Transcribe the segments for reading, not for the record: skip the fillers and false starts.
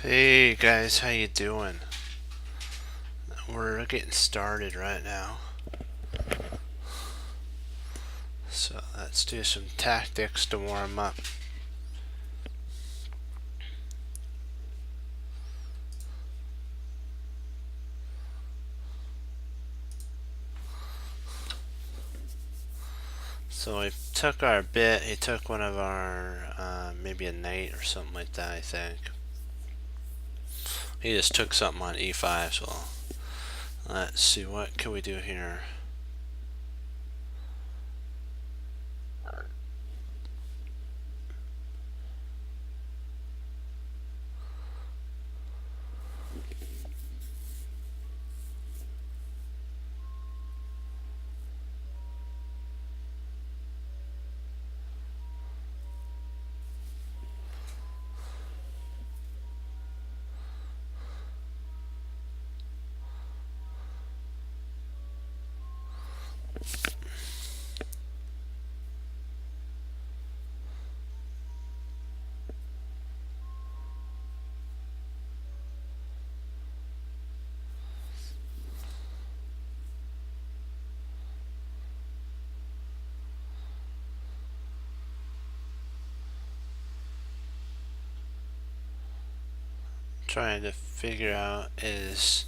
Hey guys, how you doing? We're getting started right now. So let's do some tactics to warm up. So he took our bit, he took one of our, maybe a knight or something like that, I think. He just took something on e5, so let's see, what can we do here? Trying to figure out is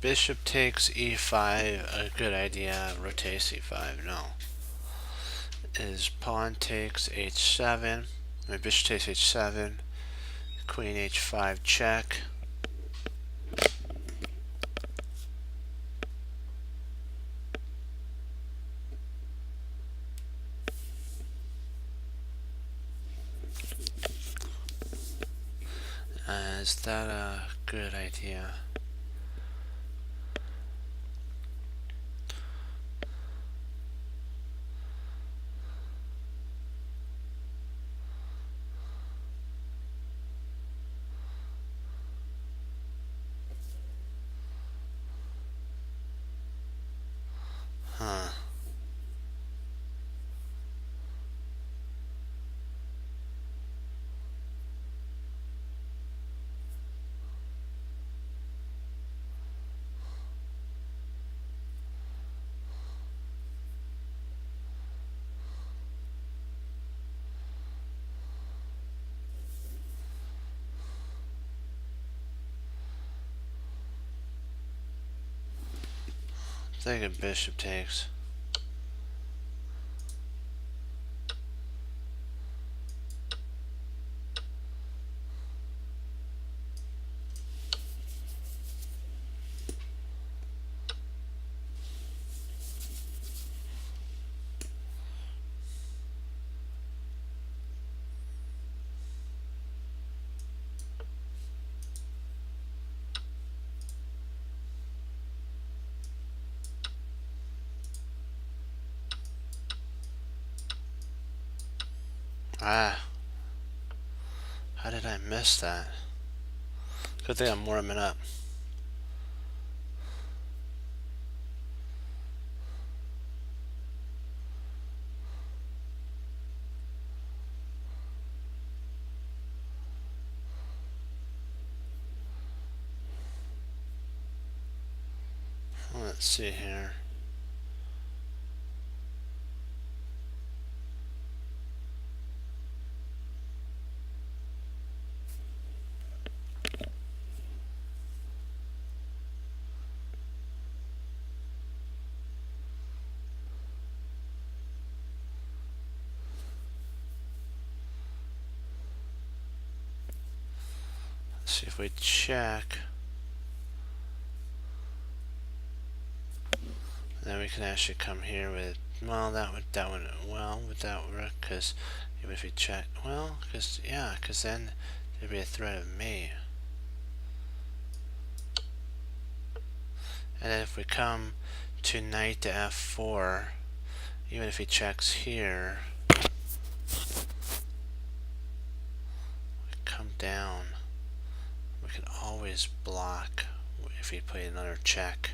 bishop takes e5 a good idea? Rotate c5, no. Is pawn takes h7, bishop takes h7, queen h5 check. Is that a good idea? Huh. I think a bishop takes. Ah, how did I miss that? Good thing I'm warming up. Let's see here. Let's see if we check. Then we can actually come here with, well, that would work, because even if we check, well, because then there'd be a threat of me. And then if we come to knight to f4, even if he checks here, we come down, we can always block if he played another check.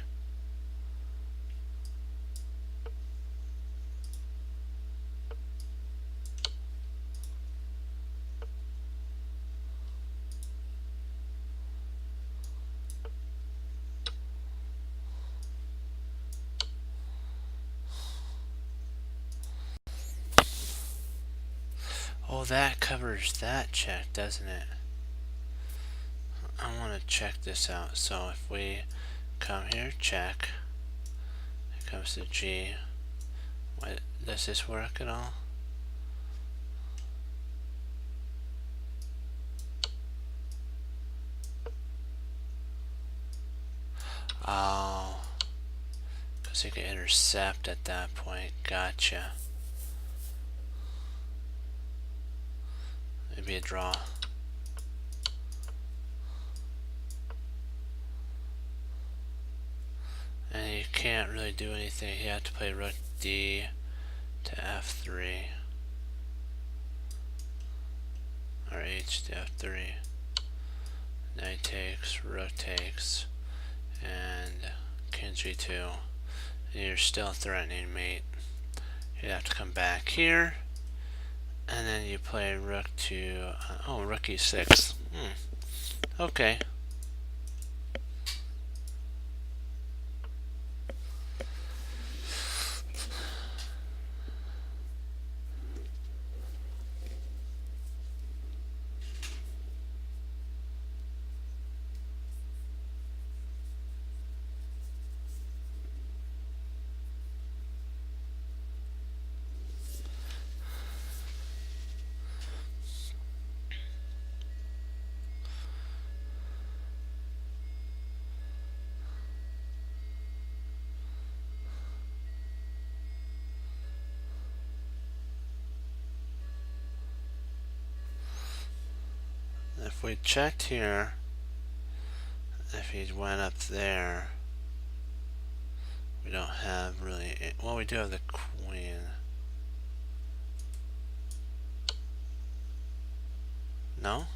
Oh, that covers that check, doesn't it? I want to check this out. So if we come here, check. Here comes the G. What, does this work at all? Oh, because it can intercept at that point. Gotcha. Maybe a draw. And you can't really do anything. You have to play rook D to F3. Or H to F3. Knight takes, rook takes, and king G2. And you're still threatening mate. You have to come back here, and then you play rook to oh, rook E6. Okay. If we checked here, if he went up there, we don't have really. Well, we do have the queen. No?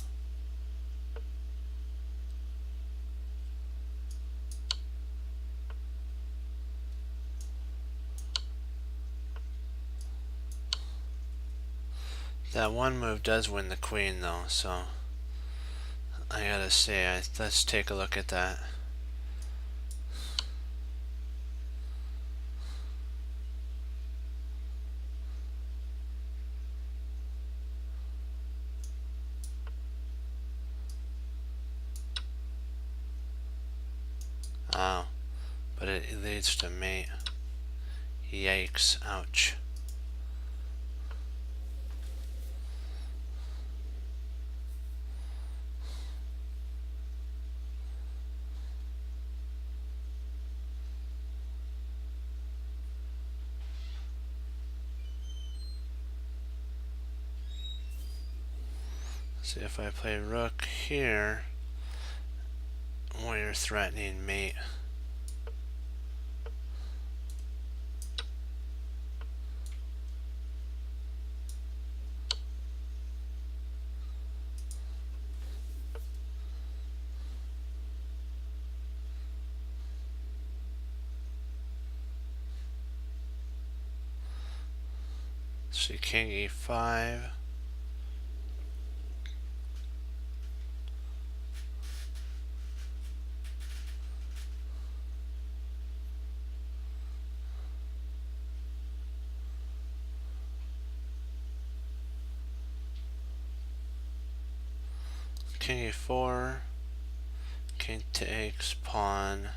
That one move does win the queen, though, so I gotta say, let's take a look at that. Oh, but it leads to mate. Yikes, ouch. See, if I play rook here, you're threatening mate. See, king E5. King E4. King takes pawn.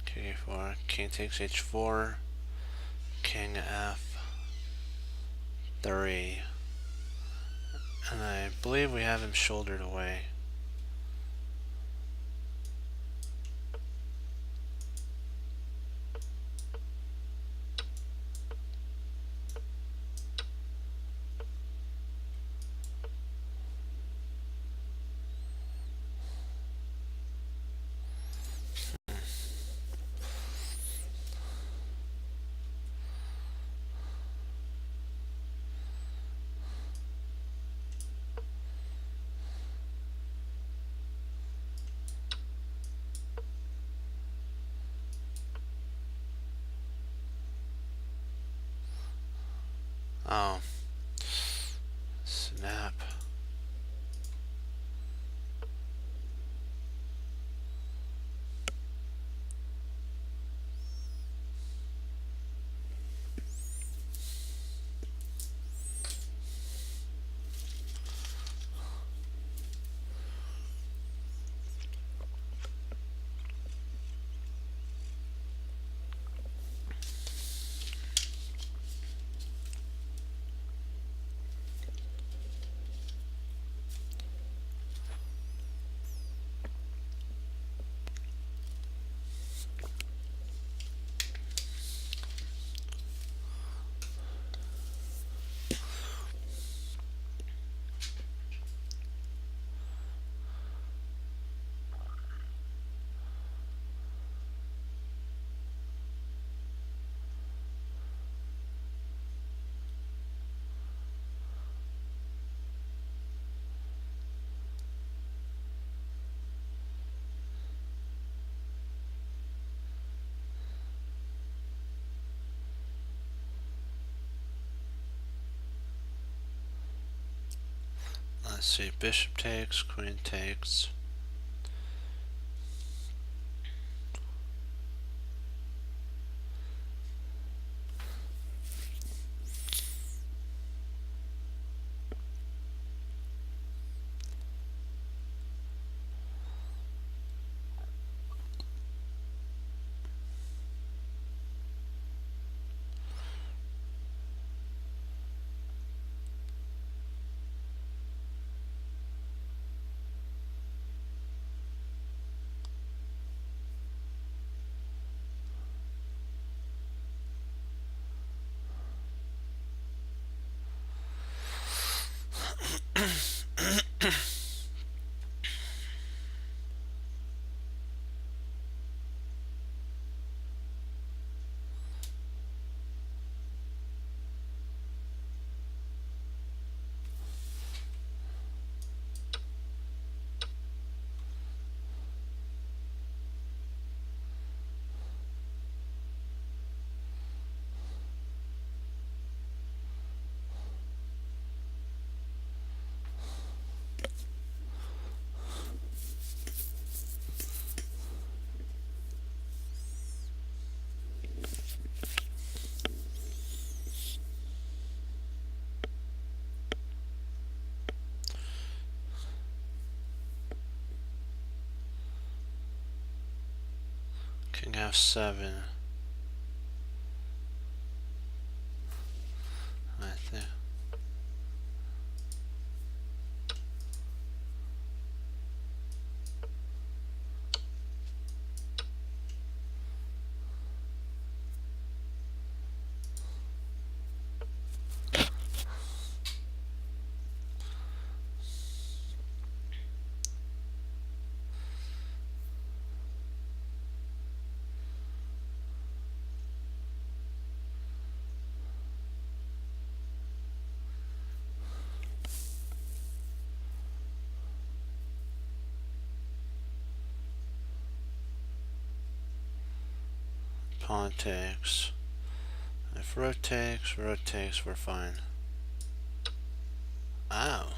King E4. King takes H4. King F3. And I believe we have him shouldered away. Oh. Snap. let's see, bishop takes, queen takes. King F7. Right there. Pawn takes. If rook takes, we're fine. Ow.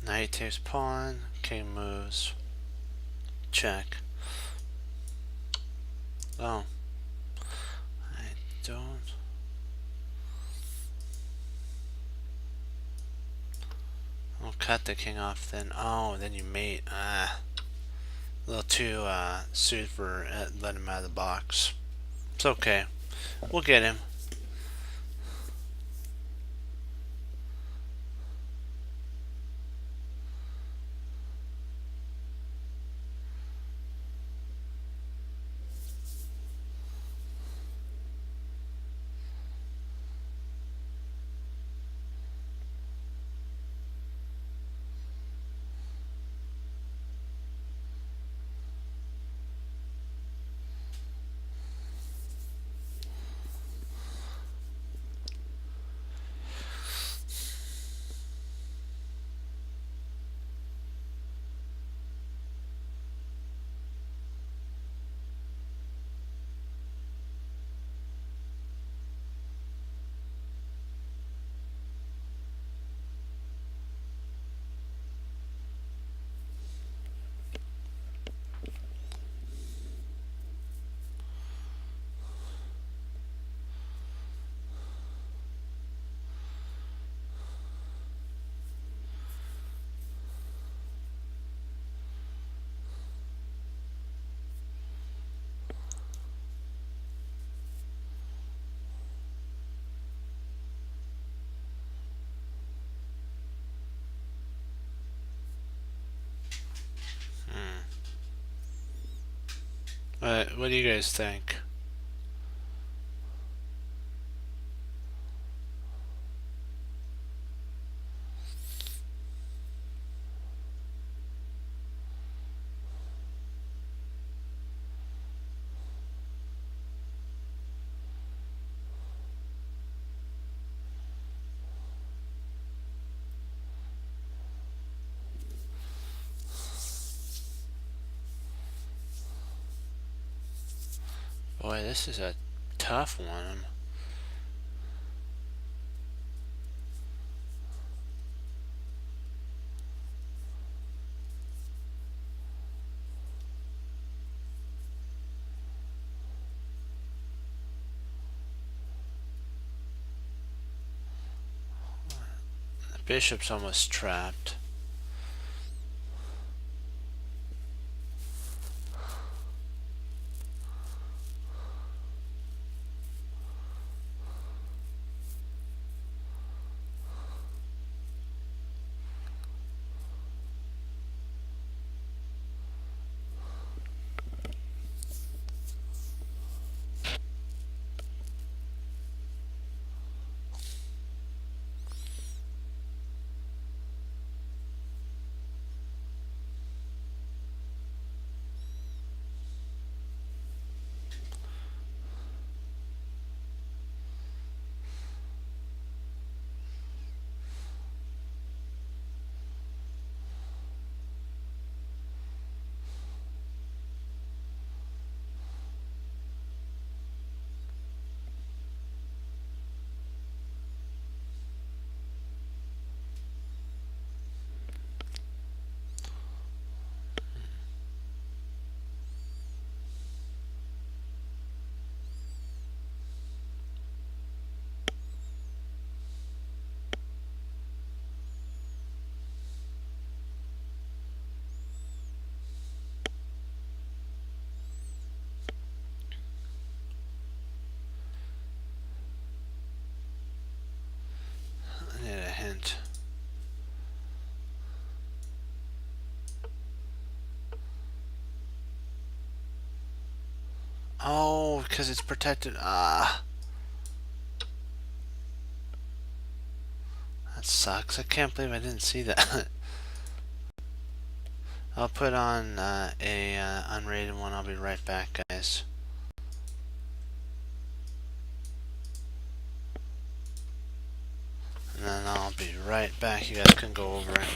Knight takes pawn, king moves. Check. Oh. I don't. I'll cut the king off then. Oh, then you mate. Ah. A little too soon for letting him out of the box. It's okay. We'll get him. What do you guys think? Boy, this is a tough one. The bishop's almost trapped. I need a hint. Oh, because it's protected. Ah. That sucks. I can't believe I didn't see that. I'll put on a unrated one. I'll be right back, guys. And then I'll be right back. You guys can go over it.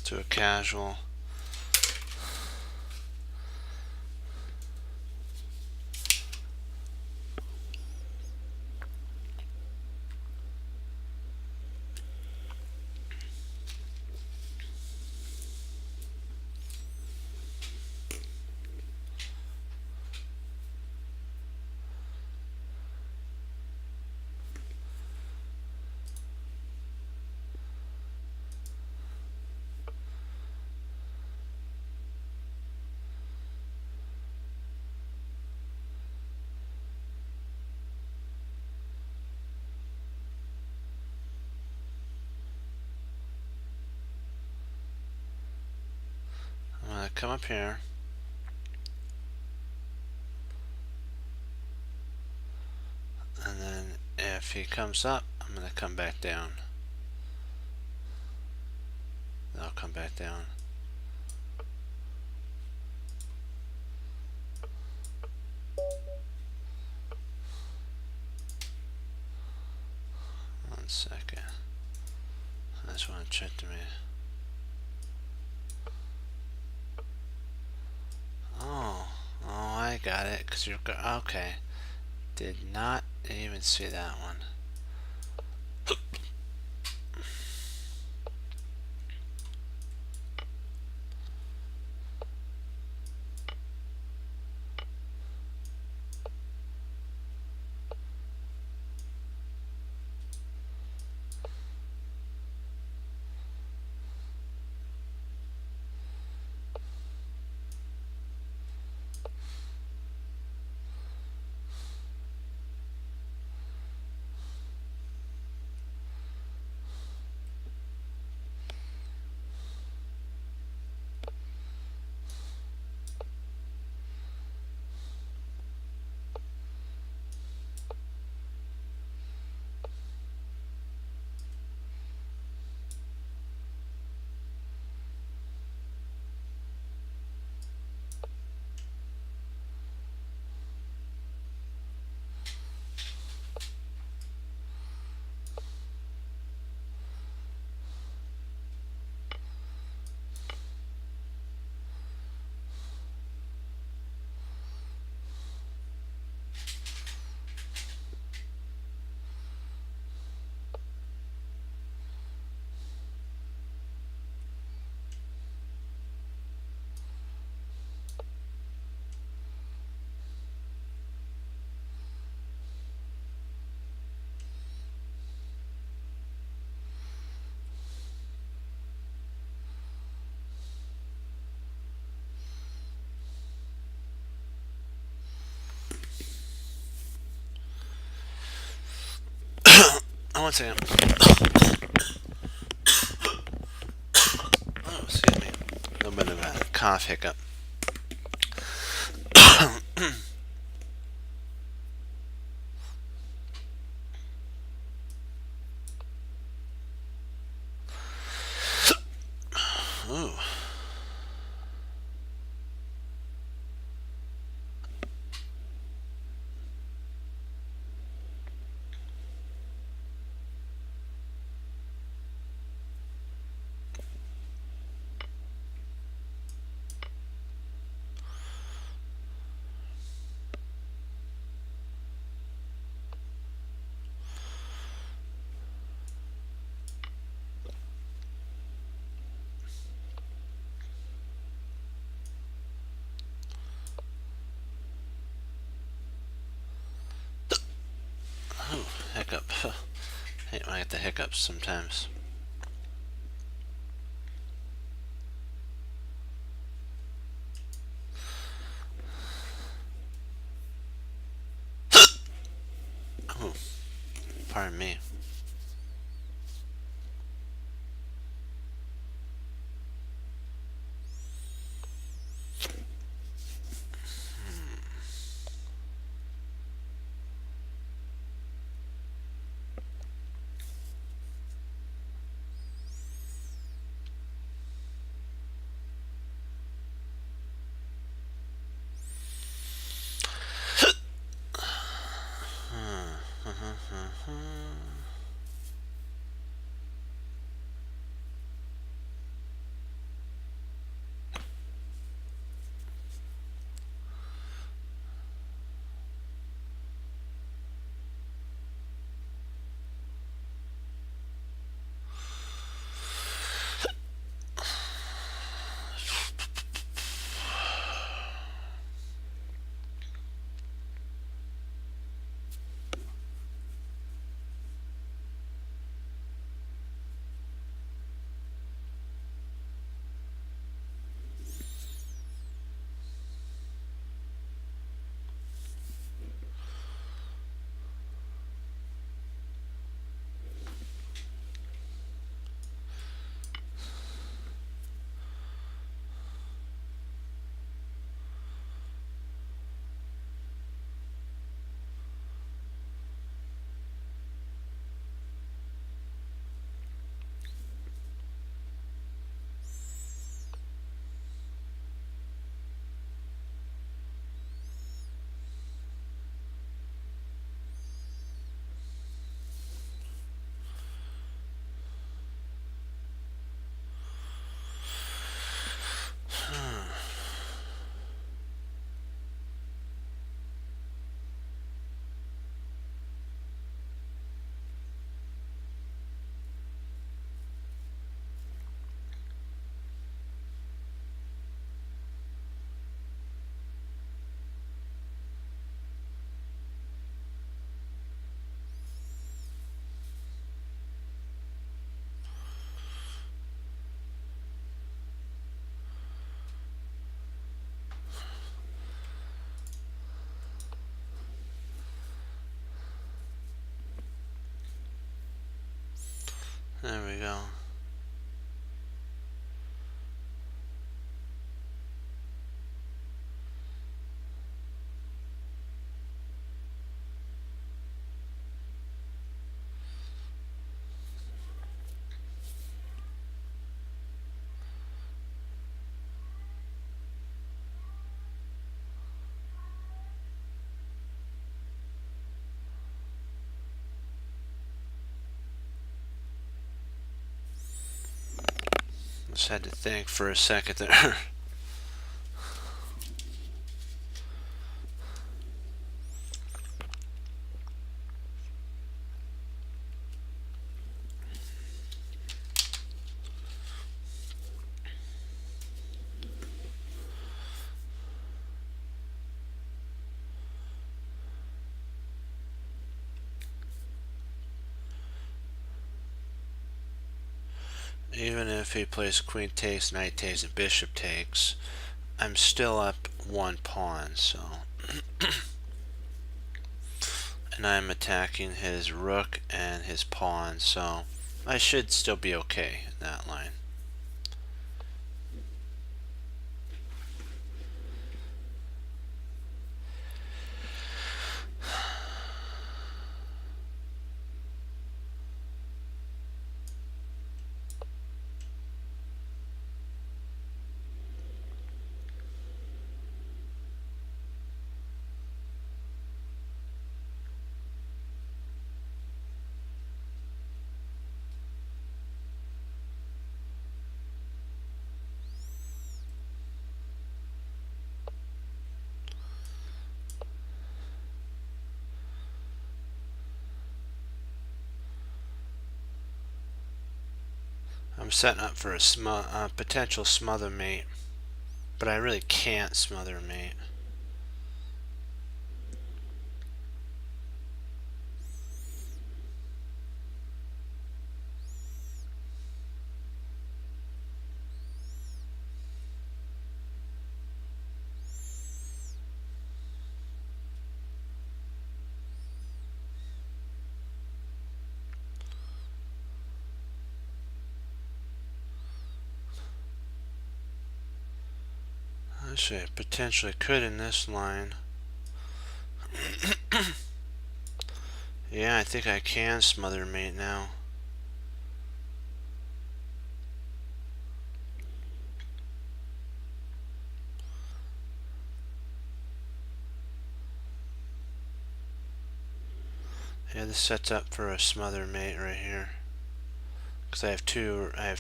do a casual. I'm going to come up here. And then if he comes up, I'm going to come back down. I'll come back down. One second. I just want to check to me. Oh, I got it. Cause you're okay. Did not even see that one. Oh, one second. Oh, excuse me. A little bit of a cough hiccup. Ooh. Ooh, hiccup. I hate when I get the hiccups sometimes. Ooh, pardon me. There we go. Just had to think for a second there. Even if he plays queen takes, knight takes, and bishop takes, I'm still up one pawn, so. And I'm attacking his rook and his pawn, so I should still be okay in that line. I'm setting up for a potential smother mate, but I really can't smother mate. Actually, I potentially could in this line. Yeah, I think I can smother mate now. Yeah, this sets up for a smother mate right here. Because I have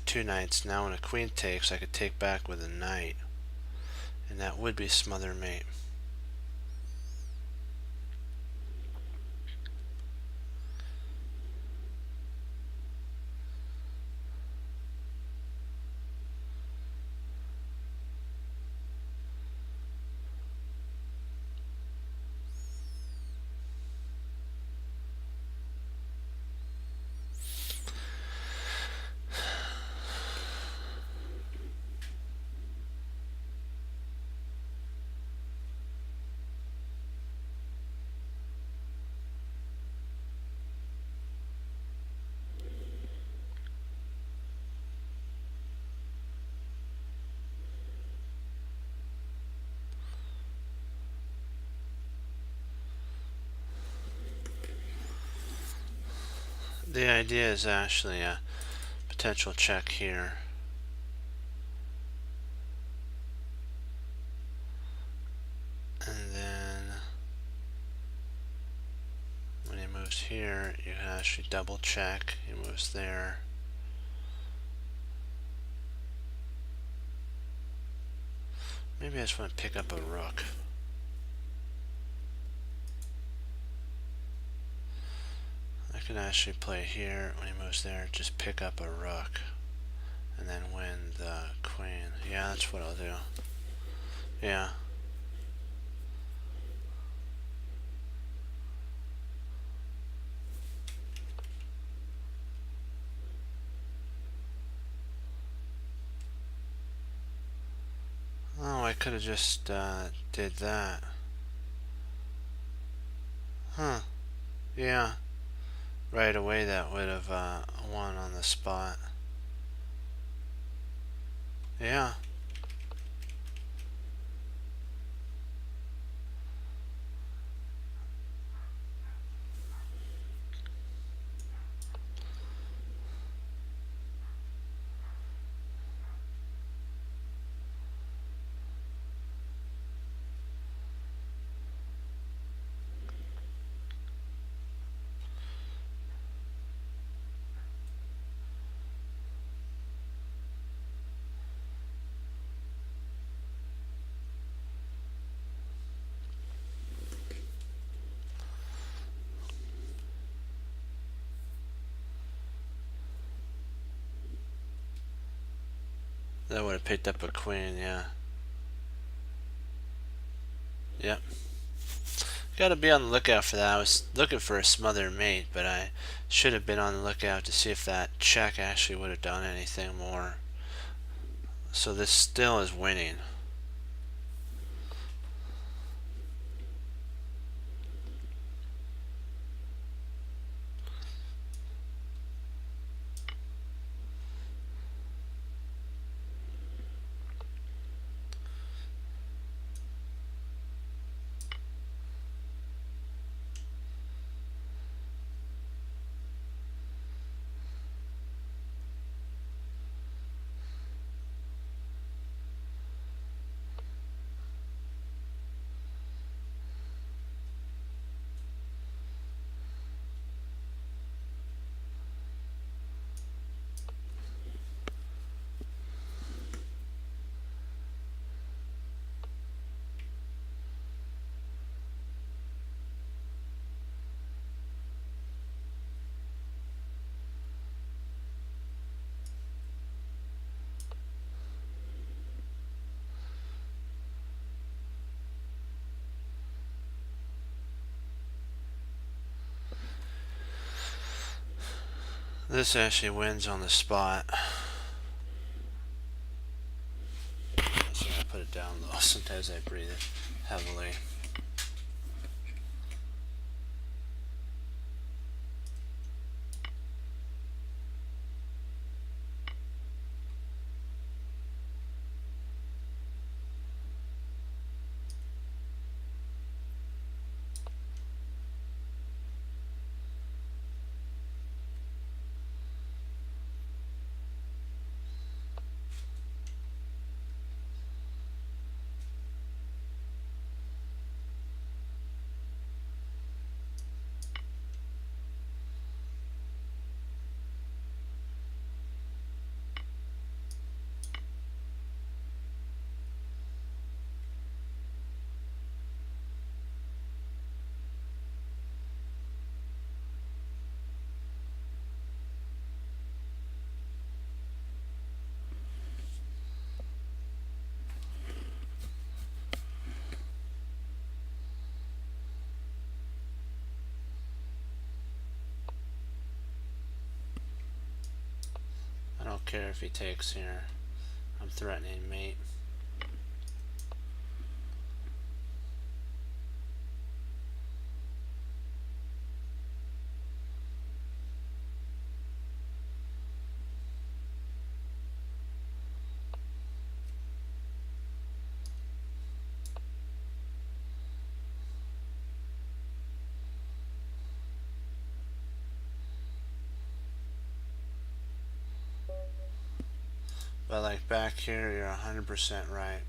two knights now, and a queen takes, I could take back with a knight, and that would be smother mate. The idea is actually a potential check here. And then when he moves here, you can actually double check. He moves there. Maybe I just want to pick up a rook. I can actually play here. When he moves there, just pick up a rook. And then win the queen. Yeah, that's what I'll do. Yeah. Oh, I could have just did that. Huh. Yeah. right away that would have won on the spot. Yeah. That would have picked up a queen, yeah. Yep. Gotta be on the lookout for that. I was looking for a smother mate, but I should have been on the lookout to see if that check actually would have done anything more. So this still is winning. This actually wins on the spot. So I put it down low. Sometimes I breathe heavily. I don't care if he takes here. I'm threatening mate. But like back here, you're 100% right.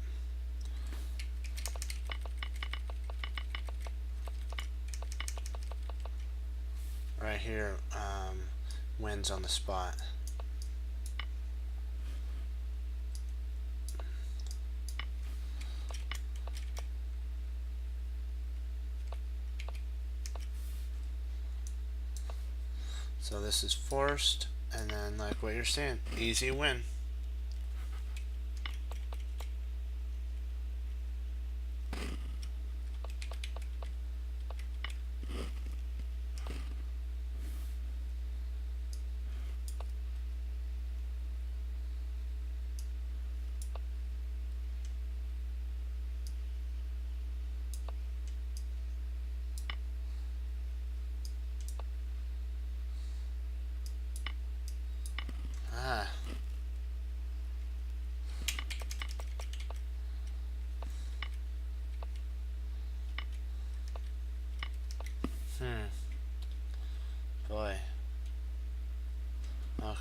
Right here wins on the spot. So this is forced, and then like what you're saying, easy win.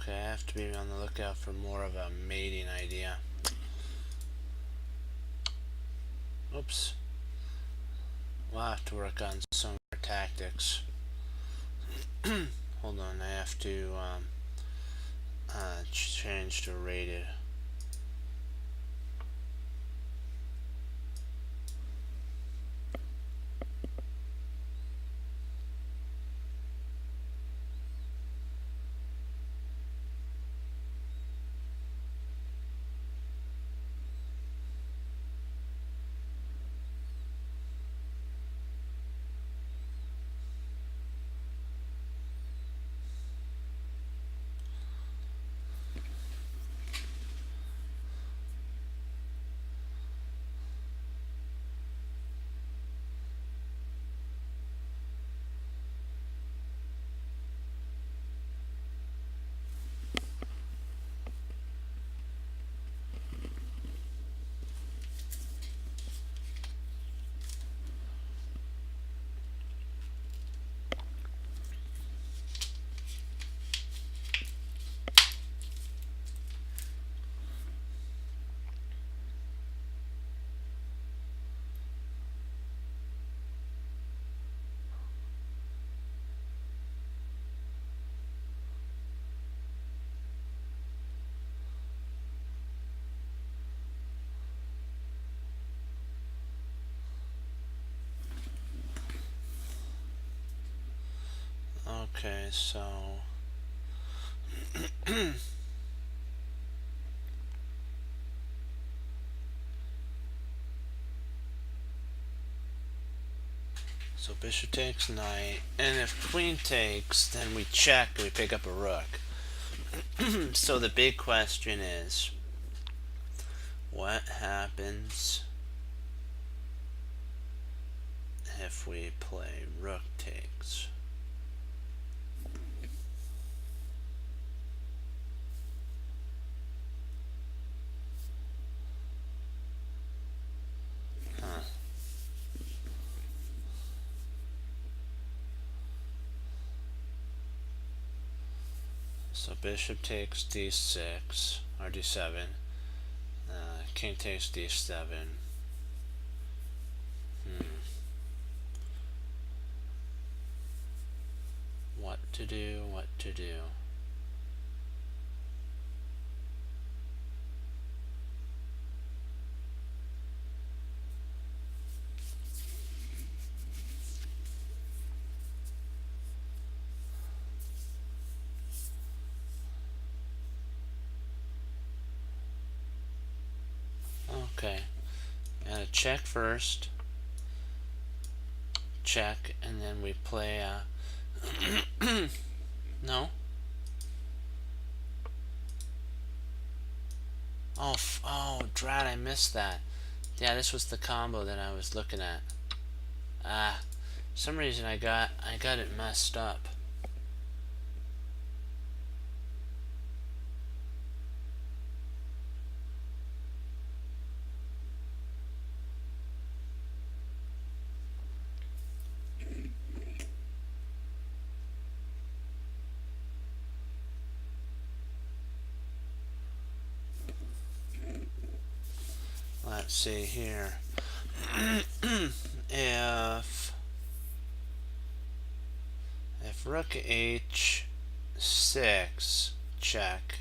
Okay, I have to be on the lookout for more of a mating idea. Oops. We'll have to work on some of our tactics. Hold on, I have to change to rated. Okay, so so bishop takes knight, and if queen takes, then we check and we pick up a rook. So the big question is, what happens if we play rook takes? Huh. So bishop takes d6 or d7. King takes d7. What to do? What to do? Okay, gotta check first. Check, and then we play. No. Oh, drat! I missed that. Yeah, this was the combo that I was looking at. For some reason I got it messed up. Let's see here. if rook h6 check,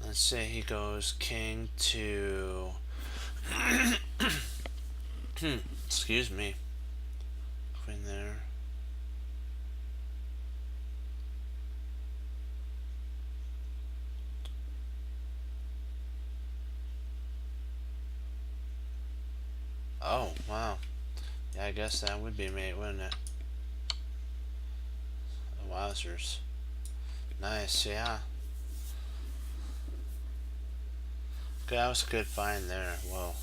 let's say he goes king to excuse me, queen there. Oh, wow. Yeah, I guess that would be mate, wouldn't it? Wowzers. Nice, yeah. That was a good find there. Whoa.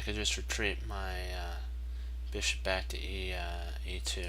could just retreat my bishop back to e2.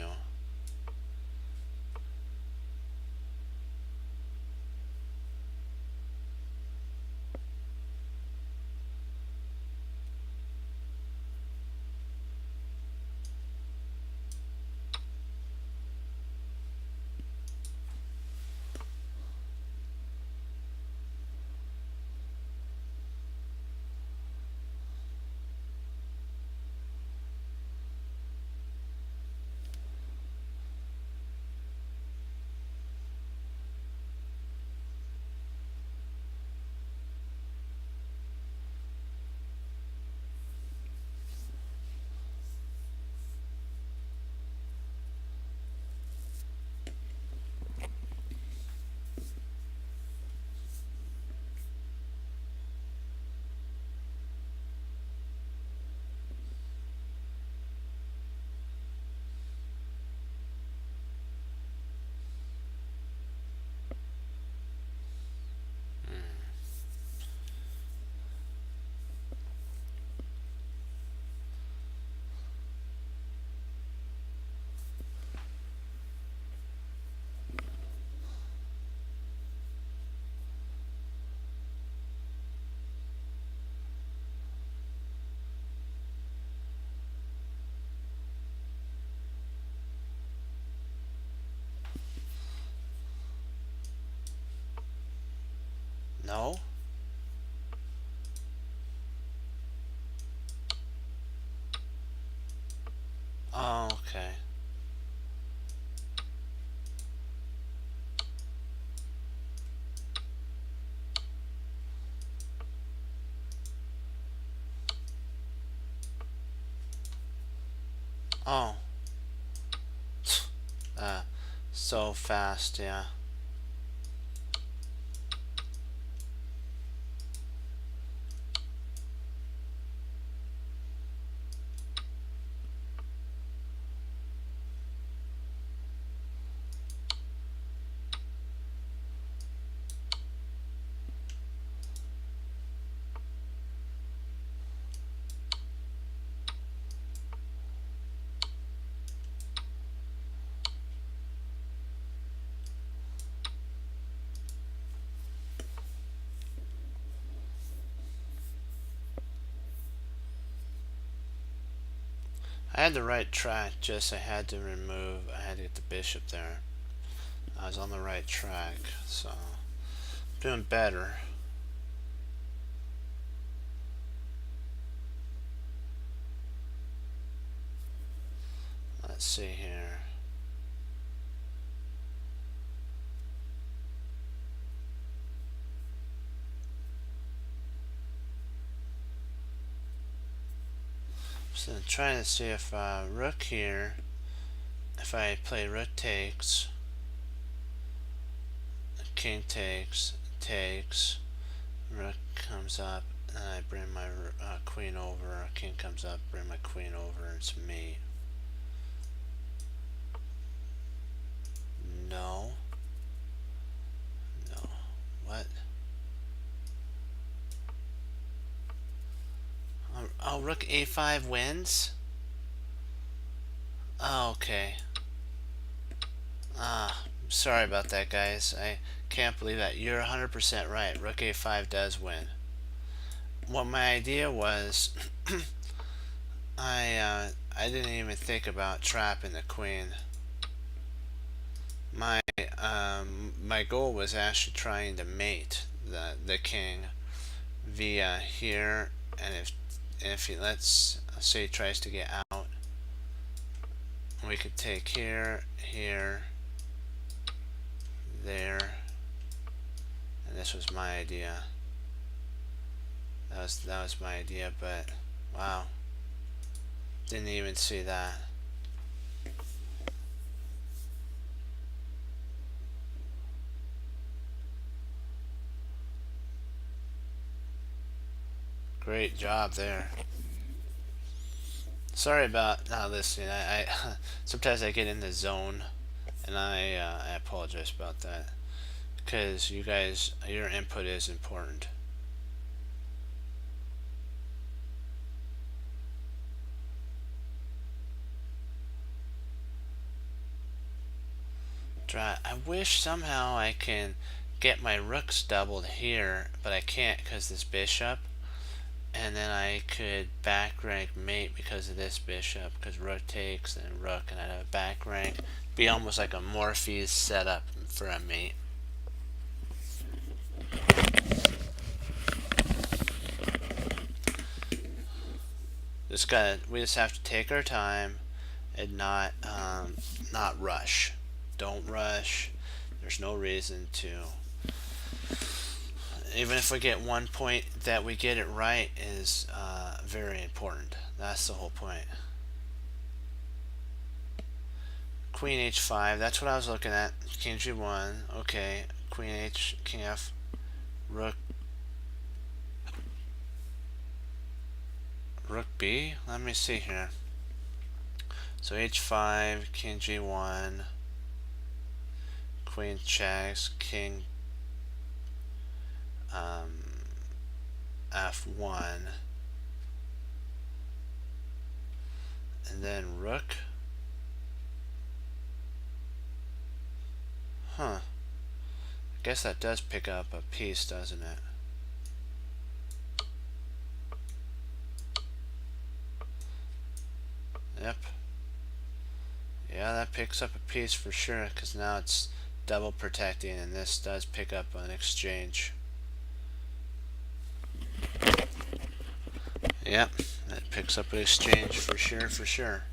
No? Oh, okay. Oh. uh, so fast, yeah. I had the right track, just I had to get the bishop there. I was on the right track, so doing better. Let's see here. So I'm trying to see if rook here, if I play rook takes, king takes, rook comes up, and I bring my queen over, king comes up, bring my queen over, it's mate. No. No. What? Oh, rook a5 wins? Oh, okay. Sorry about that, guys. I can't believe that. You're 100% right. Rook a5 does win. What my idea was, I didn't even think about trapping the queen. My goal was actually trying to mate the king via here, and if he let's say he tries to get out, we could take here, there, and this was my idea. That was my idea, but wow, didn't even see that. Great job there. Sorry about not listening. I sometimes I get in the zone, and I apologize about that, because you guys, your input is important. I wish somehow I can get my rooks doubled here, but I can't because this bishop. And then I could back rank mate because of this bishop, because rook takes and rook, and I'd have a back rank. Be almost like a Morpheus setup for a mate. We just have to take our time and not rush. Don't rush. There's no reason to. Even if we get 1 point, that we get it right is very important. That's the whole point. Queen h5, that's what I was looking at. King g1, okay. Queen h, king f, rook b. Let me see here. So h5, king g1, queen checks, king f1, and then rook. Huh. I guess that does pick up a piece, doesn't it? Yep. Yeah, that picks up a piece for sure, because now it's double protecting, and this does pick up an exchange. Yep, that picks up an exchange for sure, for sure.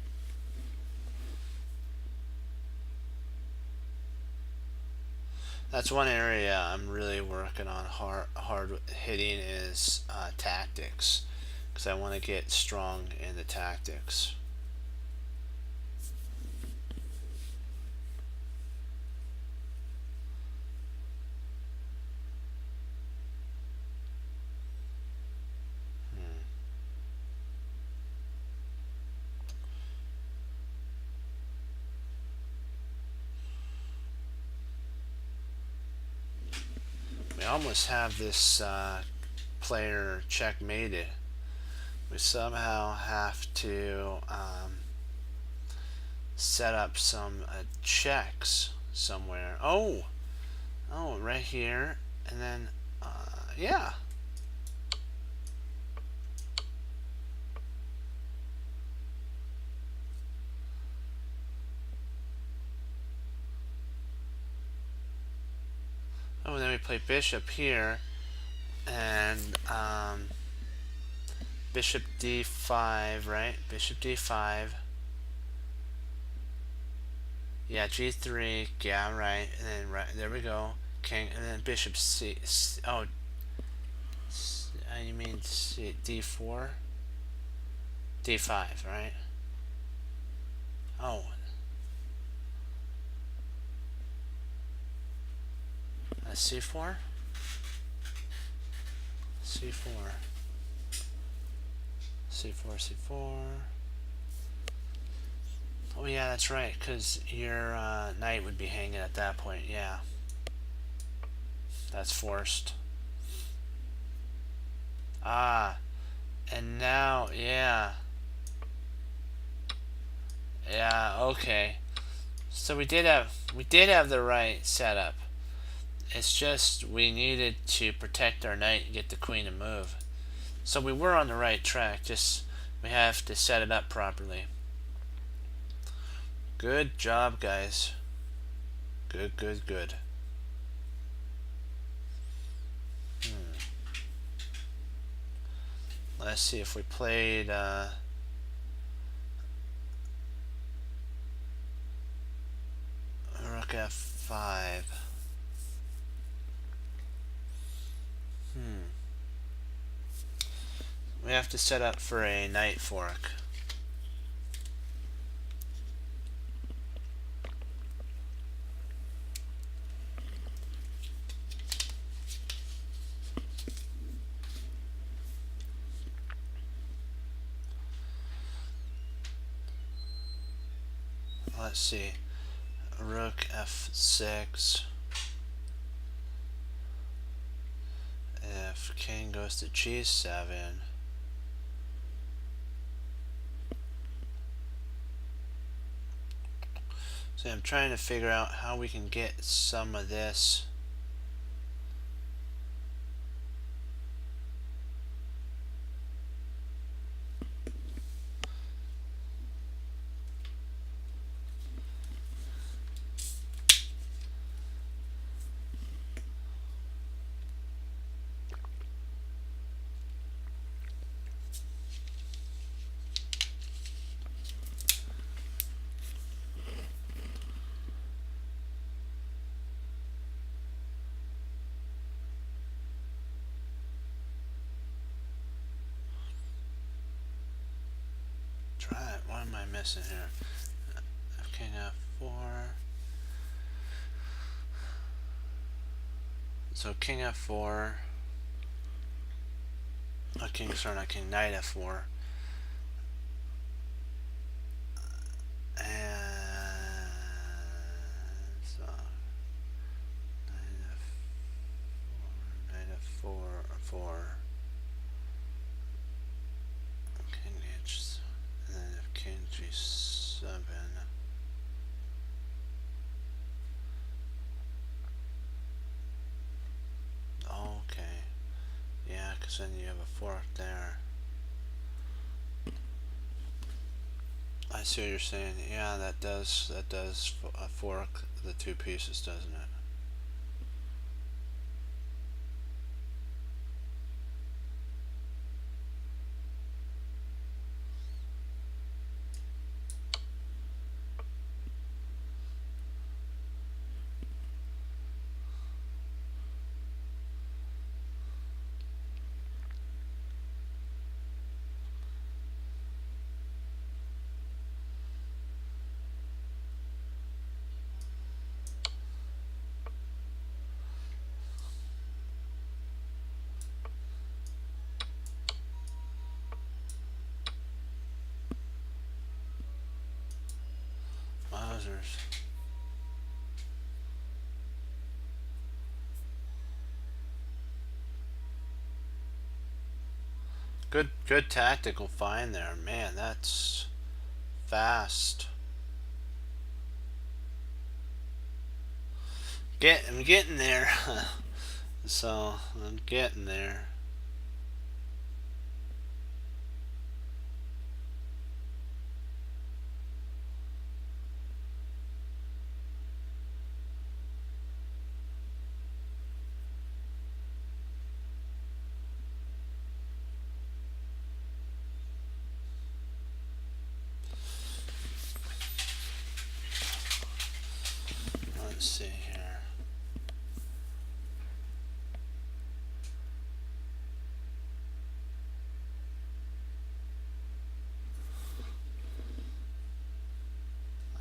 That's one area I'm really working on hard hitting is tactics, because I want to get strong in the tactics. We almost have this player checkmated. We somehow have to set up some checks somewhere. Oh, right here, and then yeah. Oh, and then we play bishop here, and bishop d5, right? Bishop d5. Yeah, g3. Yeah, right. And then right there we go. King, and then bishop c. Oh, you mean c, d4? d5, right? Oh. c4. c4. c4. c4. Oh yeah, that's right, because your knight would be hanging at that point. Yeah, that's forced. Ah, and now, yeah, okay. So we did have the right setup. It's just we needed to protect our knight and get the queen to move. So we were on the right track. Just we have to set it up properly. Good job, guys. Good, good, good. Let's see if we played rook f5. We have to set up for a knight fork. Let's see. Rook f6. If king goes to g7. So I'm trying to figure out how we can get some of this. Try it. What am I missing here? King F4. So King F4. Not King, sorry, not King, Knight F4. And so Knight F4, 4. King H, and then if King G7. Okay. Yeah, because then you have a fork there. I see what you're saying. Yeah, that does fork the two pieces, doesn't it? Wowzers. Good tactical find there, man. That's fast. I'm getting there. So I'm getting there. Let's see here.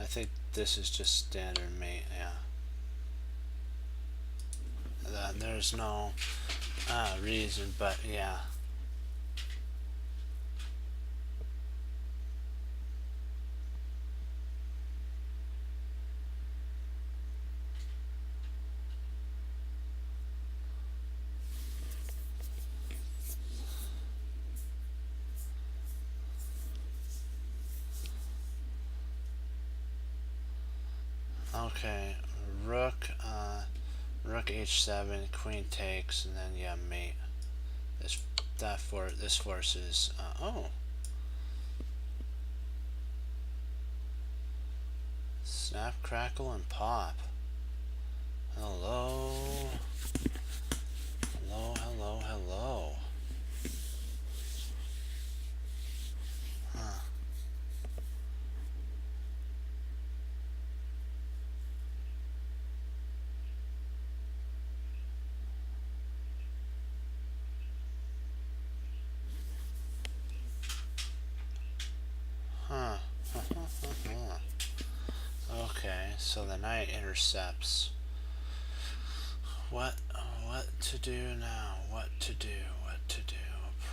I think this is just standard mate, yeah. There's no reason, but yeah. Okay, rook h7, queen takes, and then yeah, mate. This forces. Oh, snap, crackle, and pop. Hello, hello, hello, hello. Huh. Huh. Okay, so the knight intercepts. What to do now? What to do? What to do?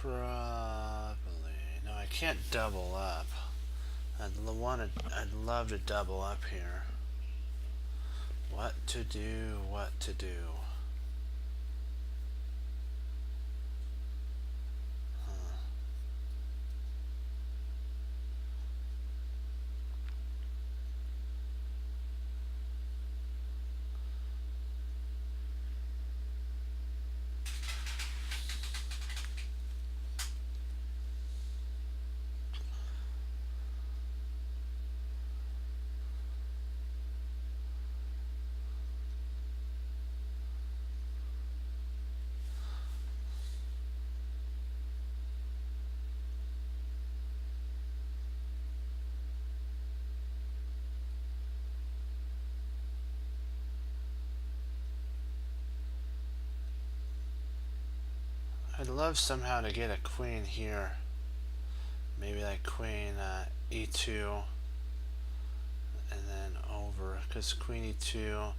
Probably. No, I can't double up. I'd love to double up here. What to do? What to do? love somehow to get a queen here. Maybe like queen e2, and then over, because queen e2,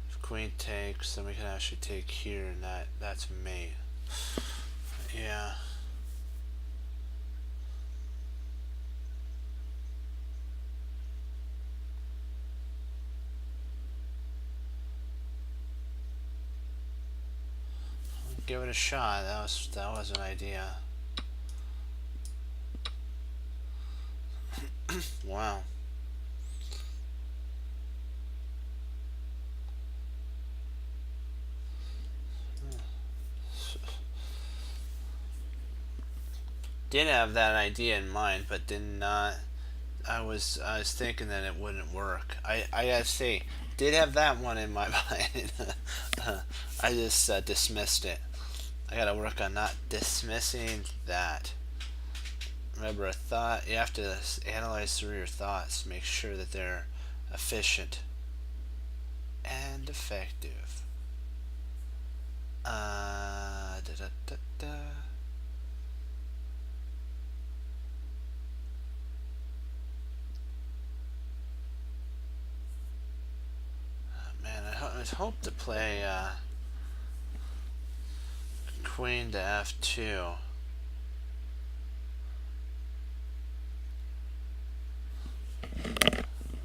if queen takes, then we can actually take here, and that's mate. Yeah. Give it a shot. That was an idea. Wow. Did have that idea in mind, but did not. I was thinking that it wouldn't work. I gotta say, did have that one in my mind. I just dismissed it. I gotta work on not dismissing that. Remember, a thought, you have to analyze through your thoughts, make sure that they're efficient and effective. Da, da, da, da. Man, I hope to play queen to f2.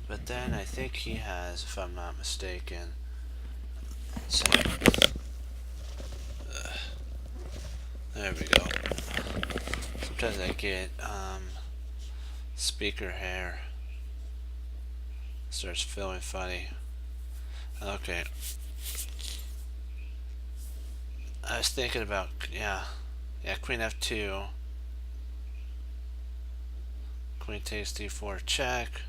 But then I think he has, if I'm not mistaken. So, there we go. Sometimes I get speaker hair. Starts feeling funny. Okay. I was thinking about, yeah, queen f2. Queen takes d4 check.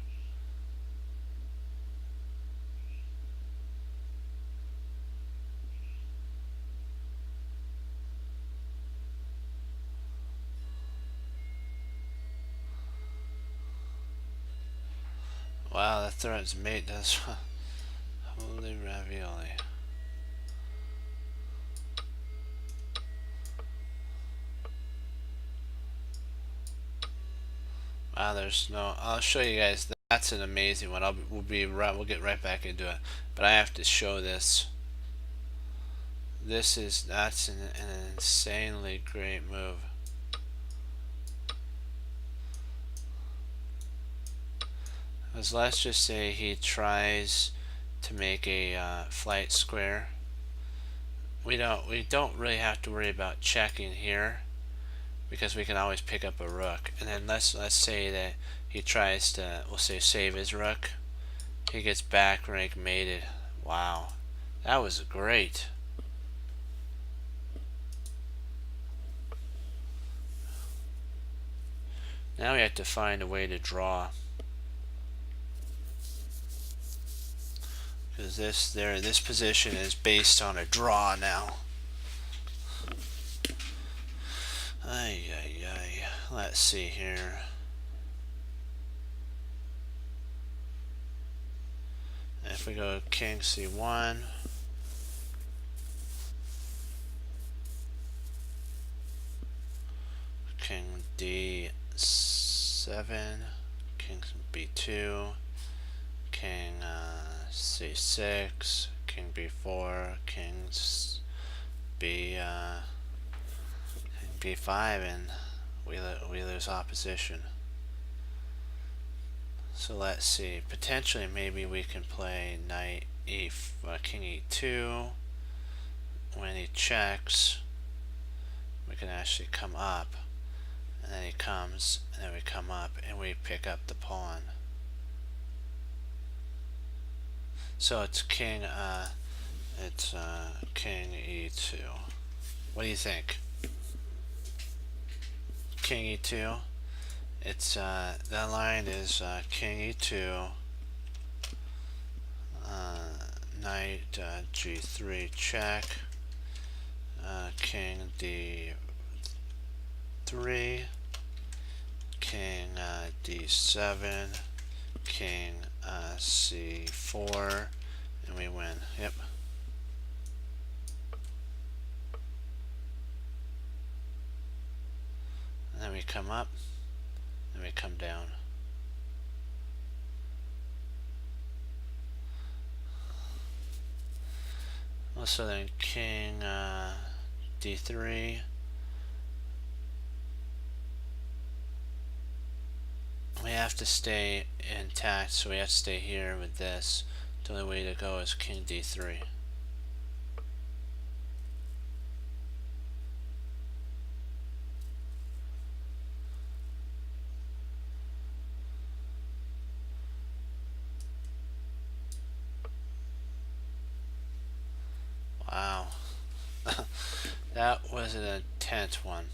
Wow, that threat's mate does. Holy ravioli. Wow, there's no. I'll show you guys. That's an amazing one. We'll get right back into it. But I have to show this. That's an insanely great move. Because let's just say he tries to make a flight square. We don't really have to worry about checking here, because we can always pick up a rook. And then let's say that he tries to, we'll say, save his rook. He gets back rank mated. Wow, that was great. Now we have to find a way to draw, because this position is based on a draw now. Ay, ay, ay. Let's see here. If we go king c1, king d7, king b2, king c6, king b4, king b5, and we lose opposition. So let's see. Potentially, maybe we can play knight king e2. When he checks, we can actually come up, and then he comes, and then we come up, and we pick up the pawn. So it's king e2. What do you think? King e2. It's that line is king e2, knight g3 check, king d3, king d7, king c4, and we win. Yep. And then we come up, and we come down. Also then king d3. We have to stay intact, so we have to stay here with this. The only way to go is king d3. Wow. That was an intense one.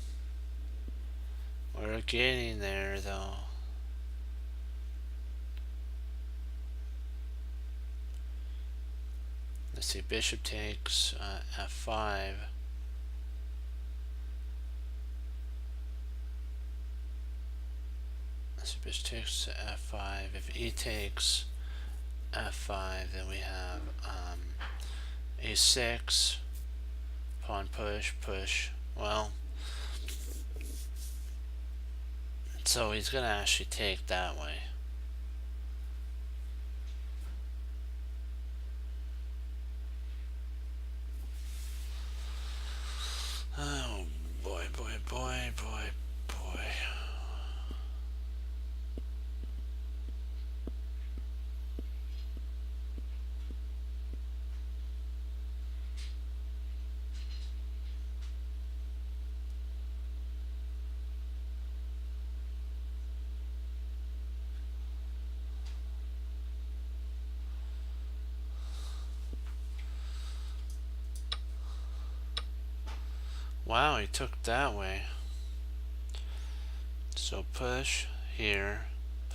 We're getting there though. Let's see, bishop takes f5. Let's see, bishop takes f5. If e takes f5, then we have a6, pawn push, push. Well, so he's gonna actually take that way. Oh boy, boy, boy, boy, boy. Wow, he took that way. So push here,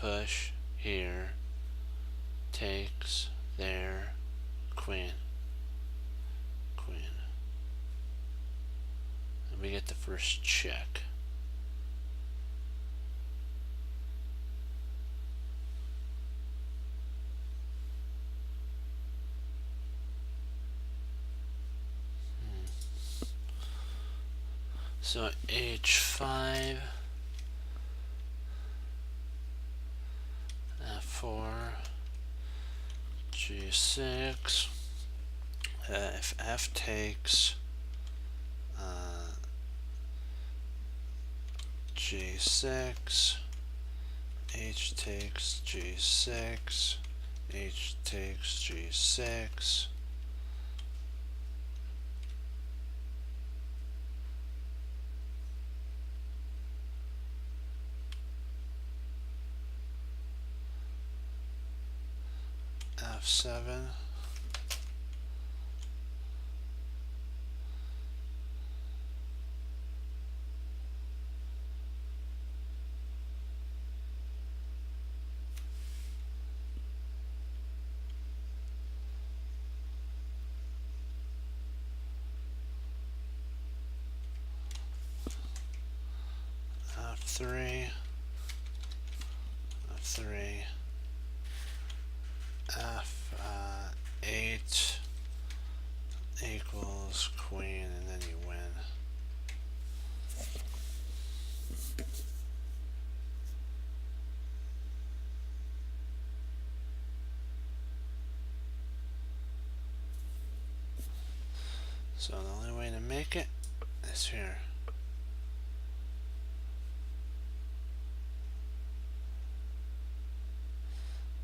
push here, takes there, queen, queen. And we get the first check. So h5, f4, g6. If f takes g6, h takes g6, h takes g6. f7. f3, f3, f8 equals queen, and then you win. So the only way to make it is here.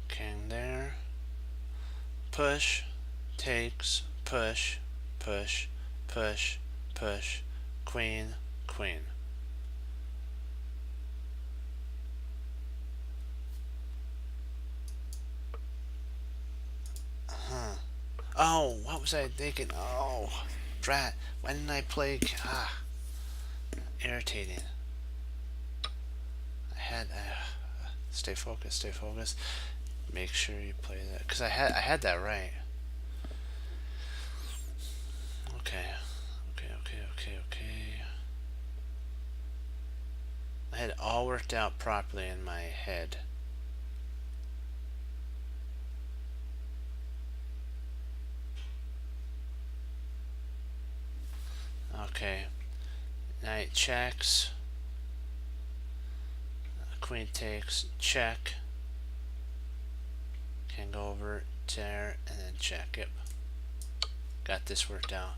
King there. Push, takes, push, push, push, push, queen, queen. Oh, what was I thinking? Oh, drat. Why didn't I play? Irritating. I had stay focused, stay focused. Make sure you play that, because I had that right. Okay, okay, okay, okay, okay. I had it all worked out properly in my head. Okay, knight checks. queen takes, check. Can go over there and then check. Yep. Got this worked out.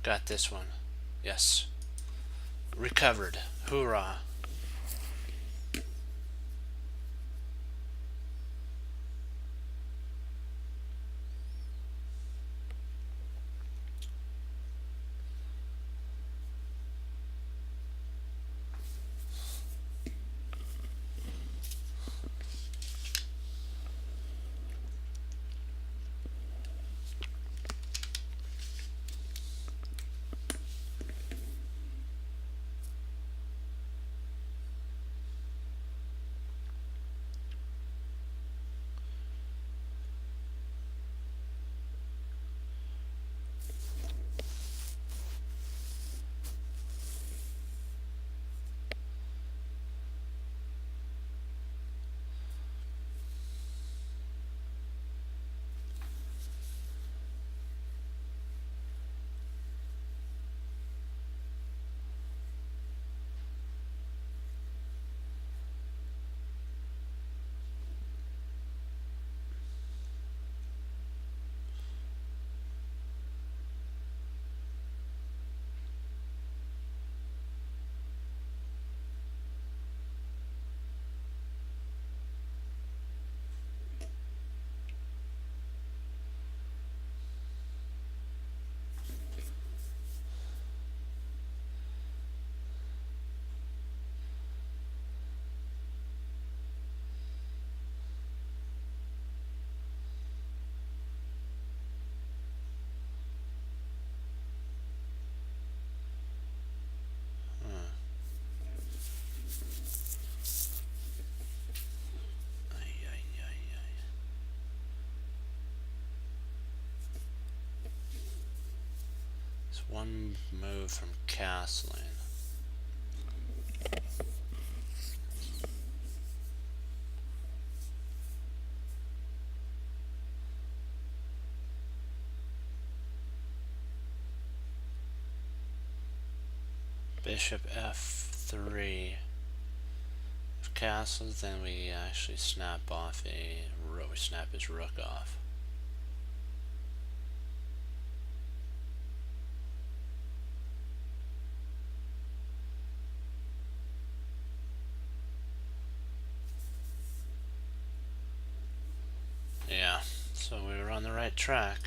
Got this one. Yes. Recovered. Hoorah. It's one move from castling. Bishop f3. If castles, then we actually snap off a rook. We snap his rook off. Yeah, so we were on the right track.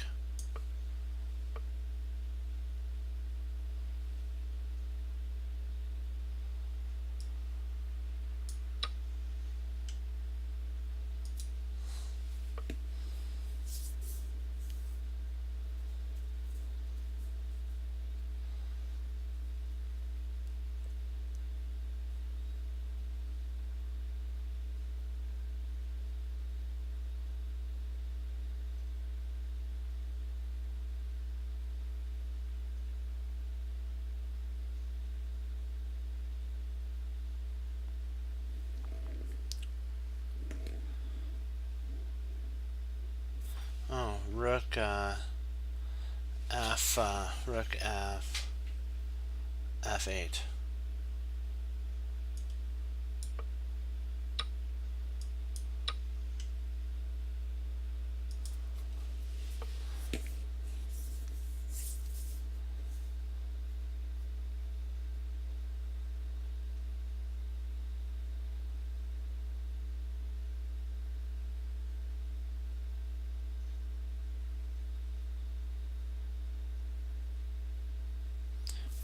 Oh, rook rook f8.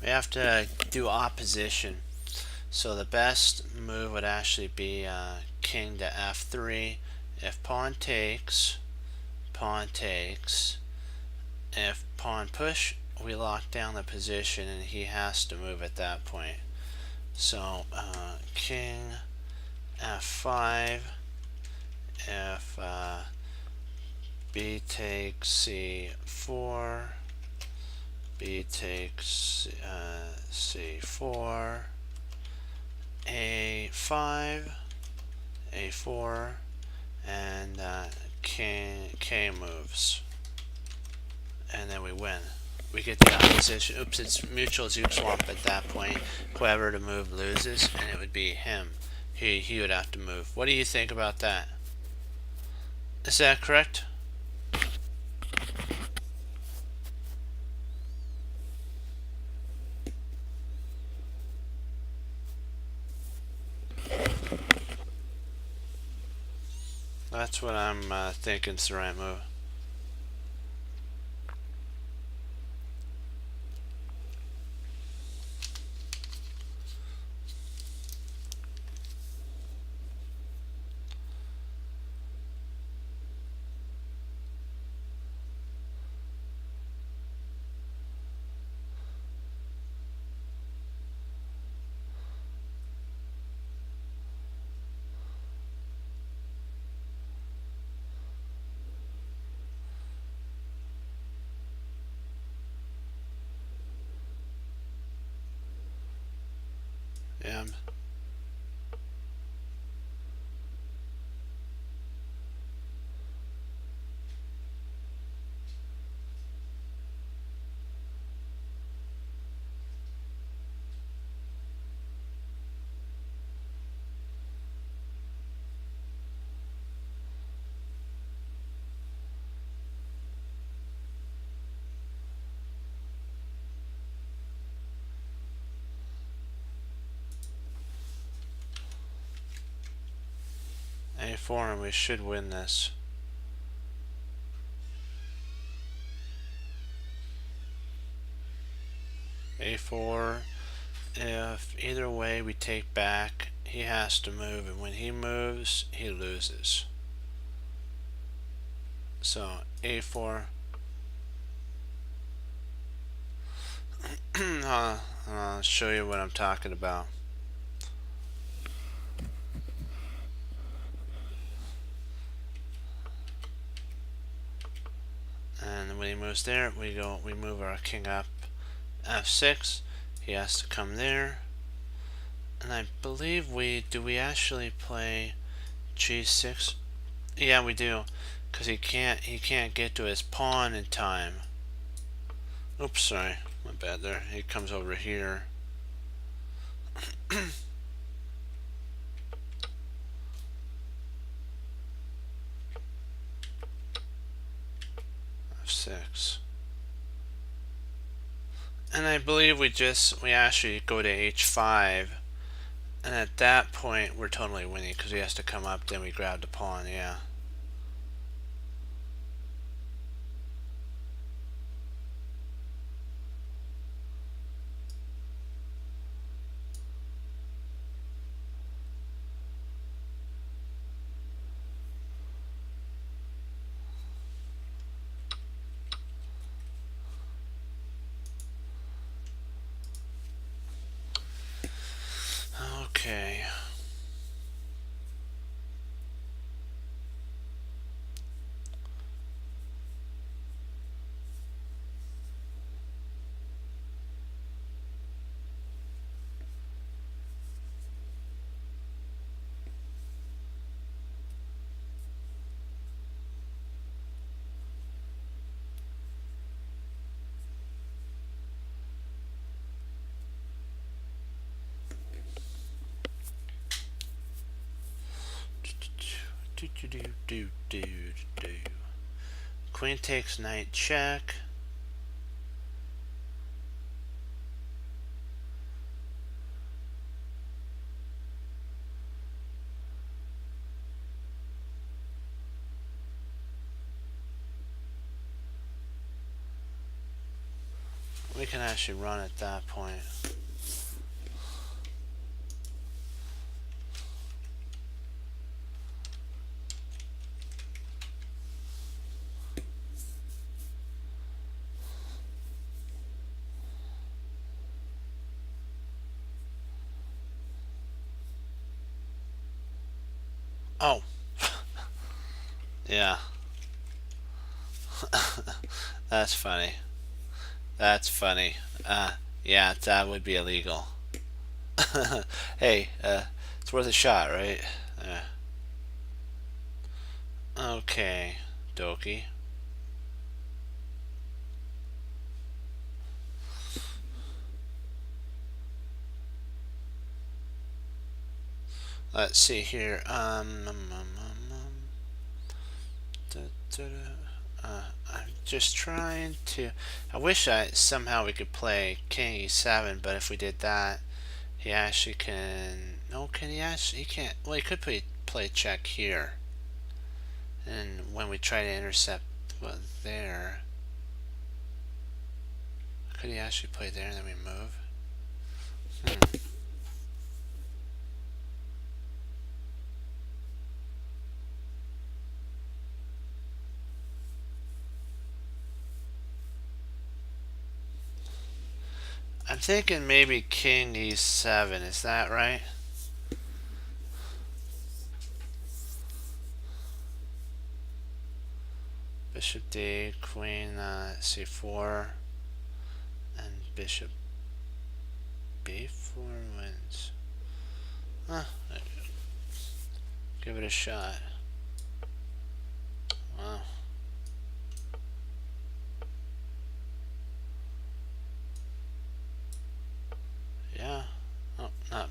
We have to do opposition. So the best move would actually be king to f3. If pawn takes, pawn takes. If pawn push, we lock down the position and he has to move at that point. So king f5. If b takes c4, b takes c4, a5, a4, and king k moves, and then we win. we get the opposition. Oops, it's mutual zoop swap at that point. Whoever to move loses, and it would be him. He would have to move. What do you think about that? Is that correct? That's what I'm thinking is the right move. Yeah. A4, and we should win this. A4. If either way we take back, he has to move, and when he moves, he loses. So A4. I'll show you what I'm talking about. And when he moves there, we move our king up F6. He has to come there. And I believe do we actually play G6? Yeah, we do. Because he can't get to his pawn in time. Oops, sorry. My bad there. He comes over here. F6. And I believe we actually go to H5. And at that point, we're totally winning because he has to come up, then we grab the pawn, yeah. Okay. Queen takes knight check. We can actually run at that point. Oh. Yeah. That's funny. That's funny. Yeah, that would be illegal. Hey, it's worth a shot, right? Okay, Doki. Let's see here. Da, da, da. I'm just trying to. I wish somehow we could play King E7, but if we did that, he actually can. No, can he actually? He can't. Well, he could play check here, and when we try to intercept there, could he actually play there and then we move? I'm thinking maybe King E7. Is that right? Bishop D, Queen C4, and Bishop B4 wins. Huh. Give it a shot. Wow. Yeah. Oh, not.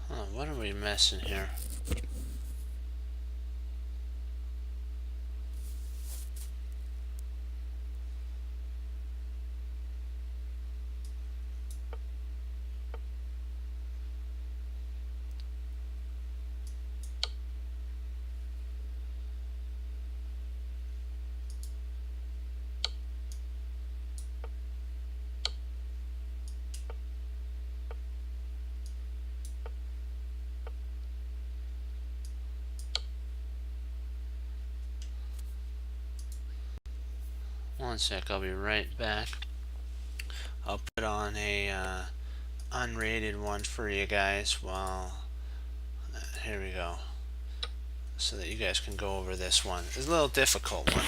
Huh, what are we missing here? One sec, I'll be right back. I'll put on a unrated one for you guys while. Here we go. So that you guys can go over this one. It's a little difficult one.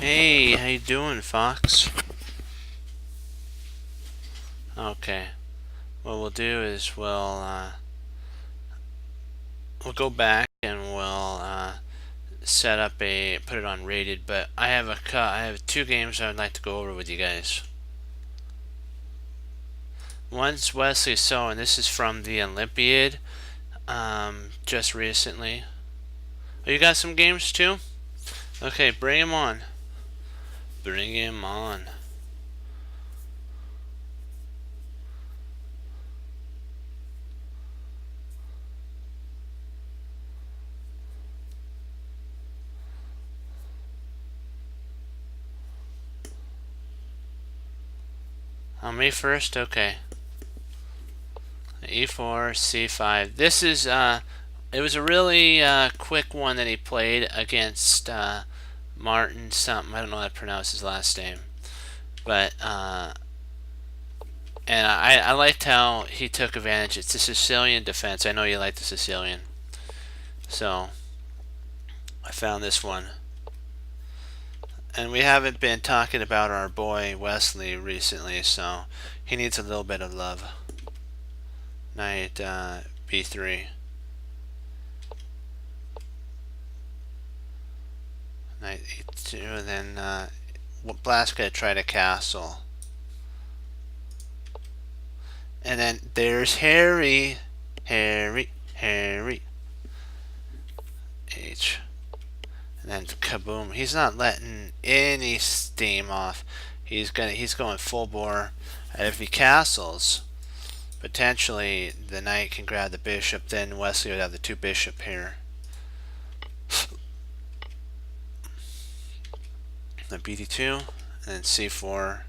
Hey, how you doing, Fox? Okay. What we'll do is we'll go back and we'll set up put it on rated. But I have two games I'd like to go over with you guys. One's Wesley So, and this is from the Olympiad, just recently. Oh, you got some games too? Okay, bring him on. Bring him on. On me first? Okay. E4, C5. This is, it was a really quick one that he played against Martin something. I don't know how to pronounce his last name. But, and I liked how he took advantage. It's a Sicilian defense. I know you like the Sicilian. So, I found this one. And we haven't been talking about our boy Wesley recently, so he needs a little bit of love. Knight B3. Knight E2, and then Black's gonna try to castle. And then there's Harry. Harry. H. And then kaboom. He's not letting any steam off. He's going full bore. And if he castles, potentially the knight can grab the bishop. Then Wesley would have the two bishop here. The BD2 and then C4.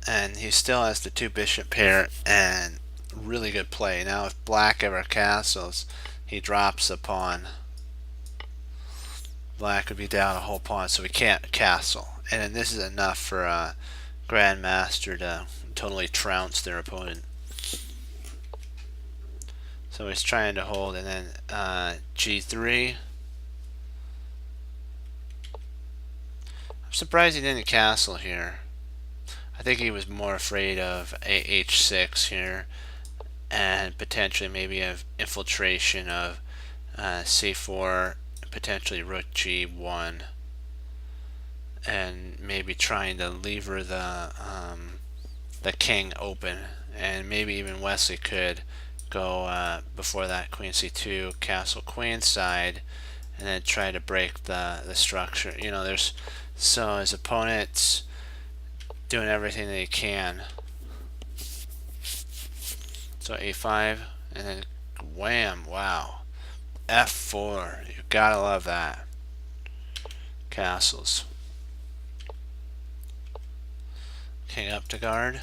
And he still has the two bishop pair and really good play. Now if Black ever castles, he drops a pawn. Black would be down a whole pawn, so he can't castle. And then this is enough for a Grandmaster to totally trounce their opponent. So he's trying to hold, and then G3. I'm surprised he didn't castle here. I think he was more afraid of H6 here, and potentially maybe of infiltration of C4, potentially Rook G1, and maybe trying to lever the king open, and maybe even Wesley could go before that Queen C2, castle queenside, and then try to break the structure. You know, so his opponent's doing everything that he can. So A5, and then wham! Wow, F4. You gotta love that. Castles. King up to guard,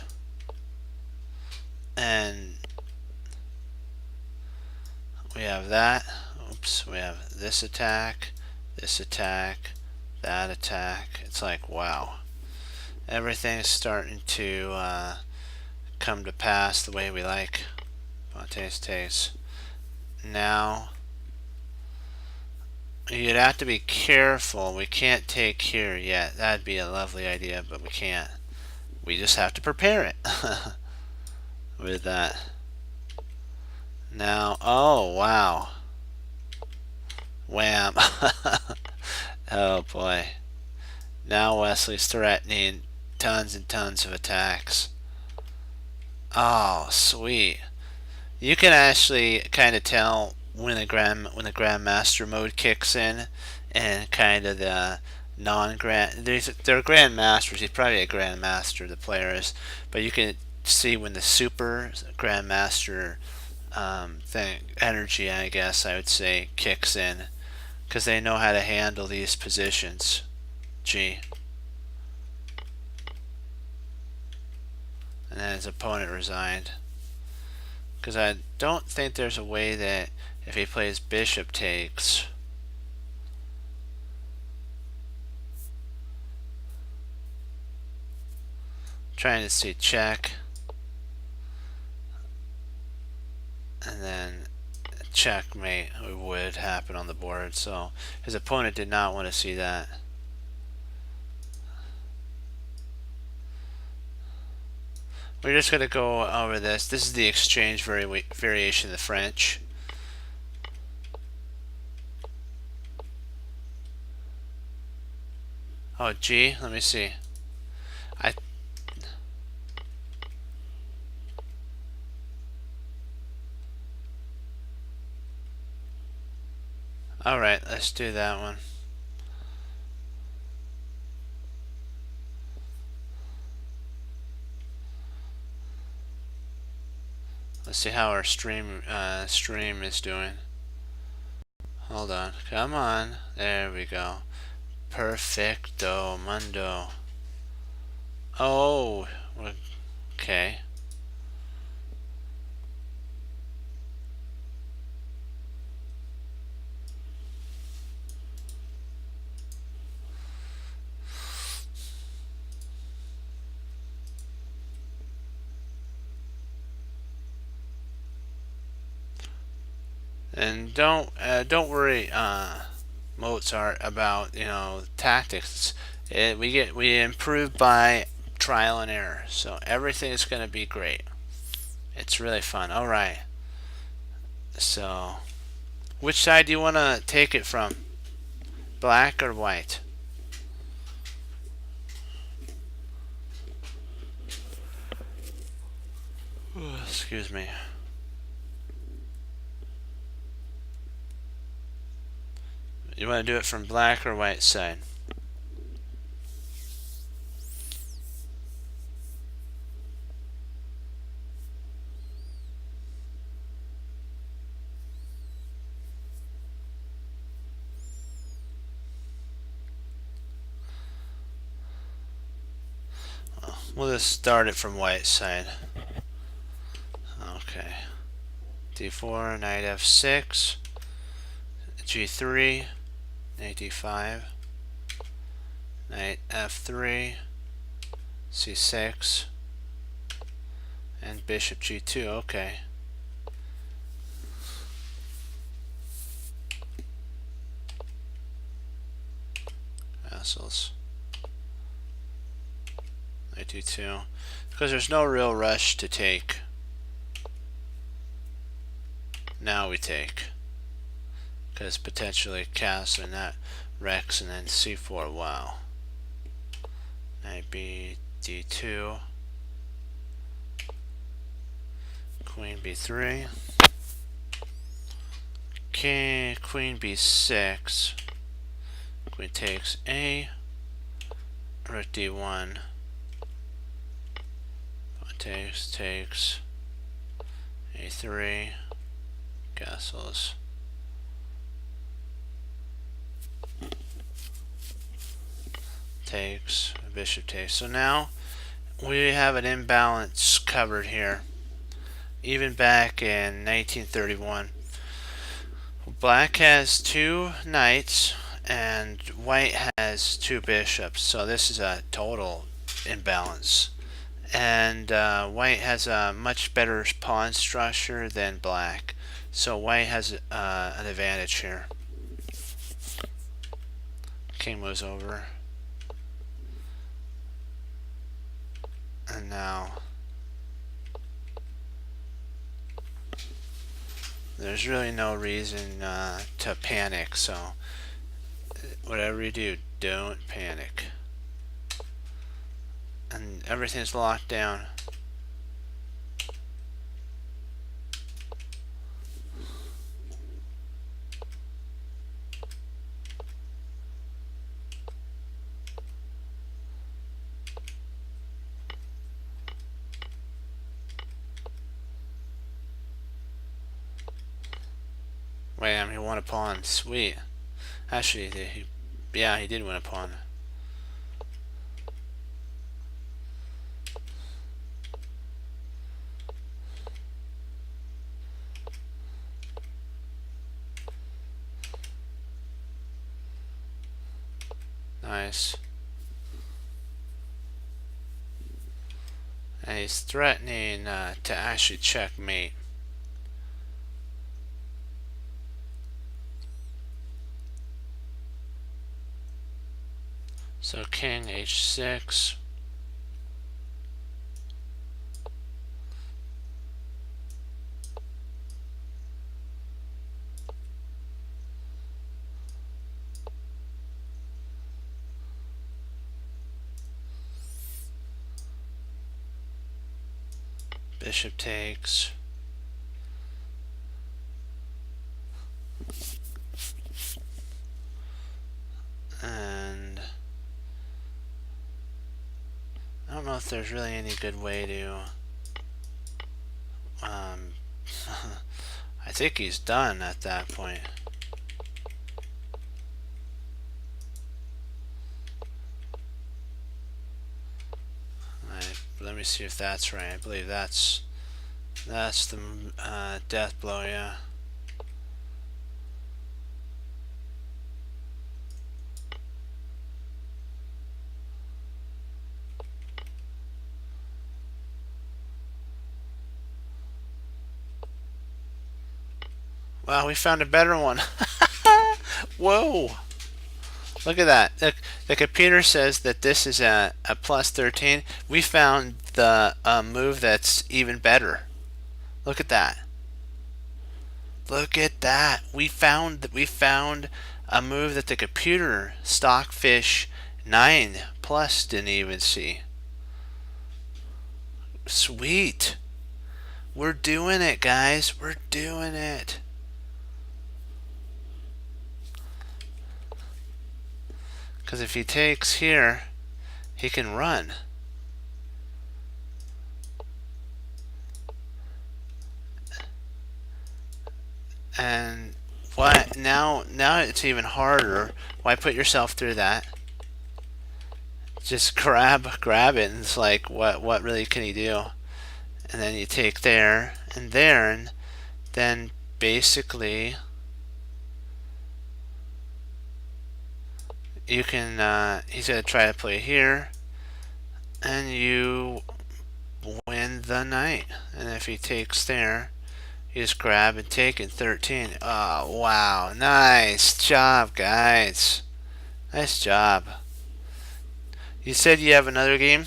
and we have that. Oops, we have this attack, that attack. It's like, wow. Everything's starting to come to pass the way we like. Pontes takes. Now, you'd have to be careful. We can't take here yet. That'd be a lovely idea, but we can't. We just have to prepare it with that. Now, oh, wow. Wham. Oh, boy. Now Wesley's threatening tons and tons of attacks. Oh, sweet. You can actually kind of tell when the Grandmaster mode kicks in, and kind of the non-grand. They're Grandmasters. He's probably a Grandmaster, the player is, but you can see when the Super Grandmaster energy, I guess I would say, kicks in, because they know how to handle these positions. G. And then his opponent resigned. Because I don't think there's a way that if he plays bishop takes, trying to see check, and then checkmate would happen on the board. So his opponent did not want to see that. We're just going to go over this. This is the exchange variation of the French. Oh, G? Let me see. Alright, let's do that one. Let's see how our stream is doing. Hold on. Come on. There we go. Perfecto mundo. Oh, okay. And don't worry, Mozart, about tactics. We improve by trial and error, so everything is going to be great. It's really fun. All right. So, which side do you want to take it from? Black or white? Excuse me. You want to do it from black or white side? We'll just start it from white side. Okay. D4, knight F6, G3, knight D5, knight F3, C6, and bishop G2. Okay. Castles. Knight D2. Because there's no real rush to take. Now we take. Because potentially castle and that Rex and then C4. Wow. Knight B, D2. Queen B3. King, Queen B6. Queen takes A. Rook D1. Takes A3. Castles. Takes. Bishop takes. So now we have an imbalance covered here. Even back in 1931. Black has 2 knights and white has 2 bishops. So this is a total imbalance. And white has a much better pawn structure than black, so white has an advantage here. King moves over, and now there's really no reason to panic, so whatever you do, don't panic. And everything's locked down. Wait, he won a pawn. Sweet. Actually, yeah, he did win a pawn. Nice. And he's threatening to actually checkmate. So king h6. Bishop takes. And I don't know if there's really any good way to I think he's done at that point. Let me see if that's right. I believe that's the death blow, yeah. Wow, we found a better one. Whoa! Look at that. The computer says that this is a plus 13. We found the move that's even better. Look at that. Look at that. We found a move that the computer Stockfish 9 plus didn't even see. Sweet. We're doing it, guys. We're doing it. Because if he takes here, he can run. And what now it's even harder. Why put yourself through that? Just grab it, and it's like what really can he do? And then you take there, and then basically you can he's gonna try to play here, and you win the knight. And if he takes there, you just grab and take in 13. Oh, wow. Nice job, guys. Nice job. You said you have another game?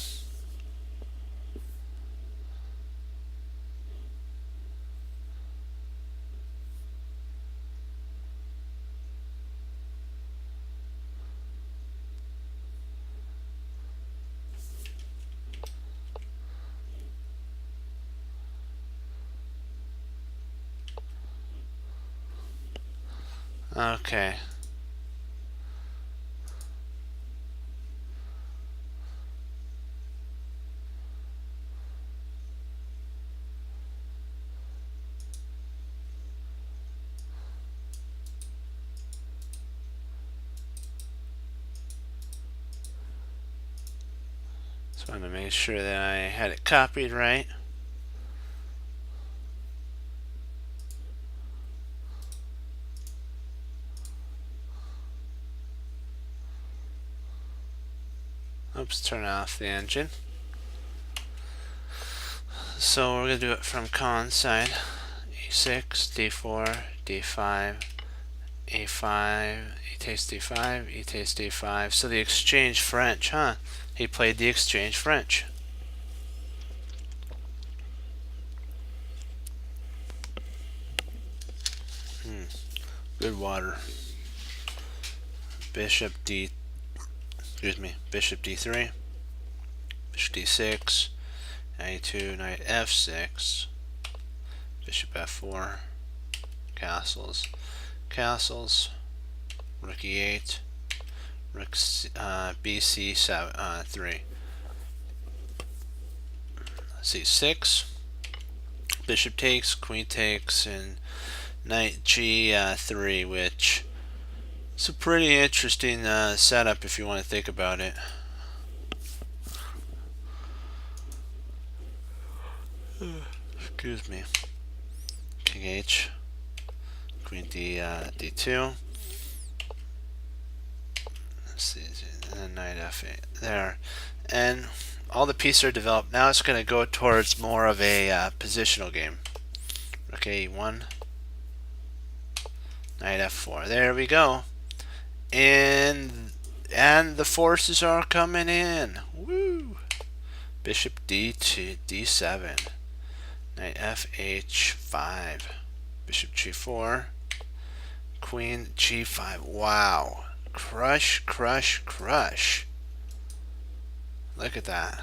Okay. Just wanted to make sure that I had it copied right. Oops, turn off the engine. So we're going to do it from Khan's side. E6, D4, D5, A5, he takes D5, he takes D5. So the exchange French, huh? He played the exchange French. Good water. Bishop D3, Bishop D6, Knight E2, Knight F6, Bishop F4, castles, Rook E8, Rook BC3, C6, Bishop takes, Queen takes, and Knight G3, which is a pretty interesting setup if you want to think about it. Excuse me. King H, Queen D2. Let's see, and then Knight F8 there, and all the pieces are developed. Now it's going to go towards more of a positional game. Okay, E1, Knight F4. There we go. And the forces are coming in. Woo! Bishop D2, D7, Knight FH5, Bishop G4, Queen G5. Wow. Crush, crush, crush. Look at that.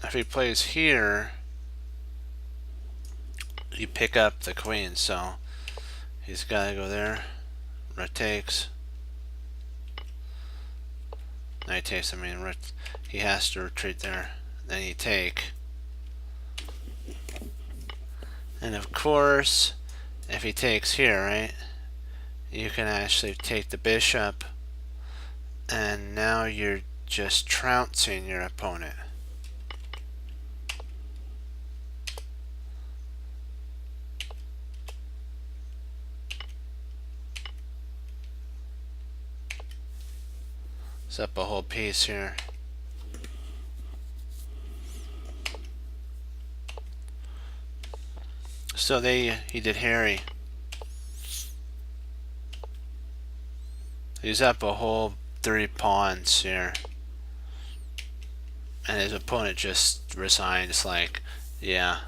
If he plays here, you pick up the queen, so he's got to go there. Rook takes. Knight takes, I mean, he has to retreat there. Then you take. And of course, if he takes here, right, you can actually take the bishop, and now you're just trouncing your opponent. It's up a whole piece here. So he did Harry. He's up a whole 3 pawns here. And his opponent just resigns like, yeah.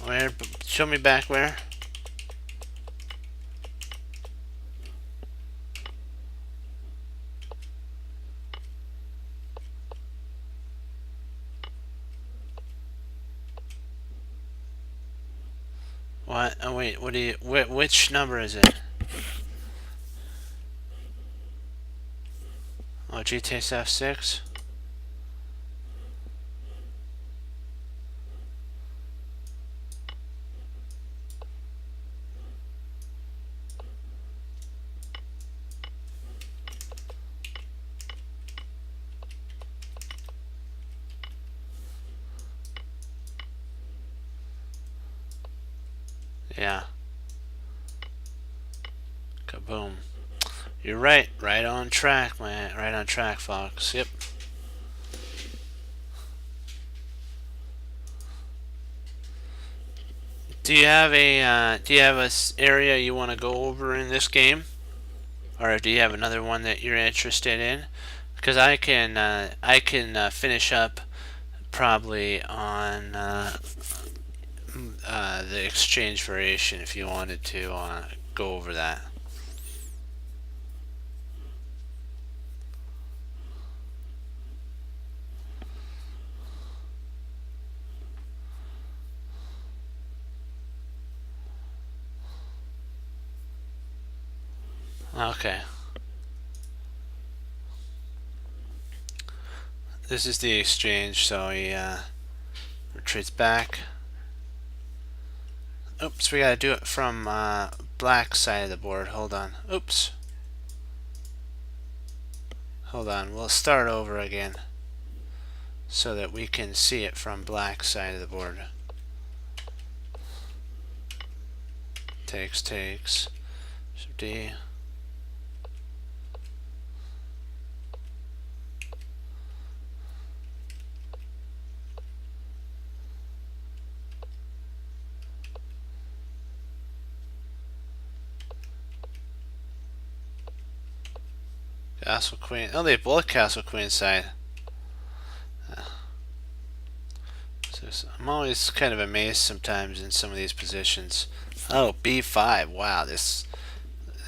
Where? Show me back where? What? Oh wait, what do you? Which number is it? Oh, G takes F6. Yeah. Kaboom. You're right. Right on track, man. Right on track, Fox. Yep. Do you have a area you want to go over in this game, or do you have another one that you're interested in? Because I can finish up probably on the exchange variation if you wanted to go over that. Okay. This is the exchange, so he retreats back. Oops, we gotta do it from black side of the board. Hold on. Oops. Hold on. We'll start over again so that we can see it from black side of the board. Takes. So D. Castle Queen. Oh, they both Castle Queen side. So I'm always kind of amazed sometimes in some of these positions. Oh, B5. Wow, this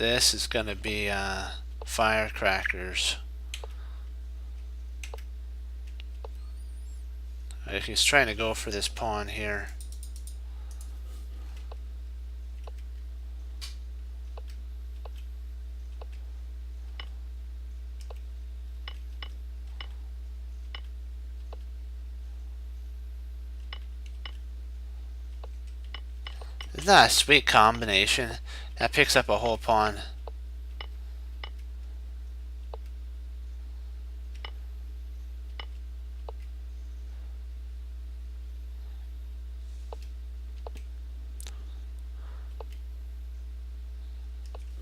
is gonna be firecrackers. He's trying to go for this pawn here. Isn't that a sweet combination? That picks up a whole pawn.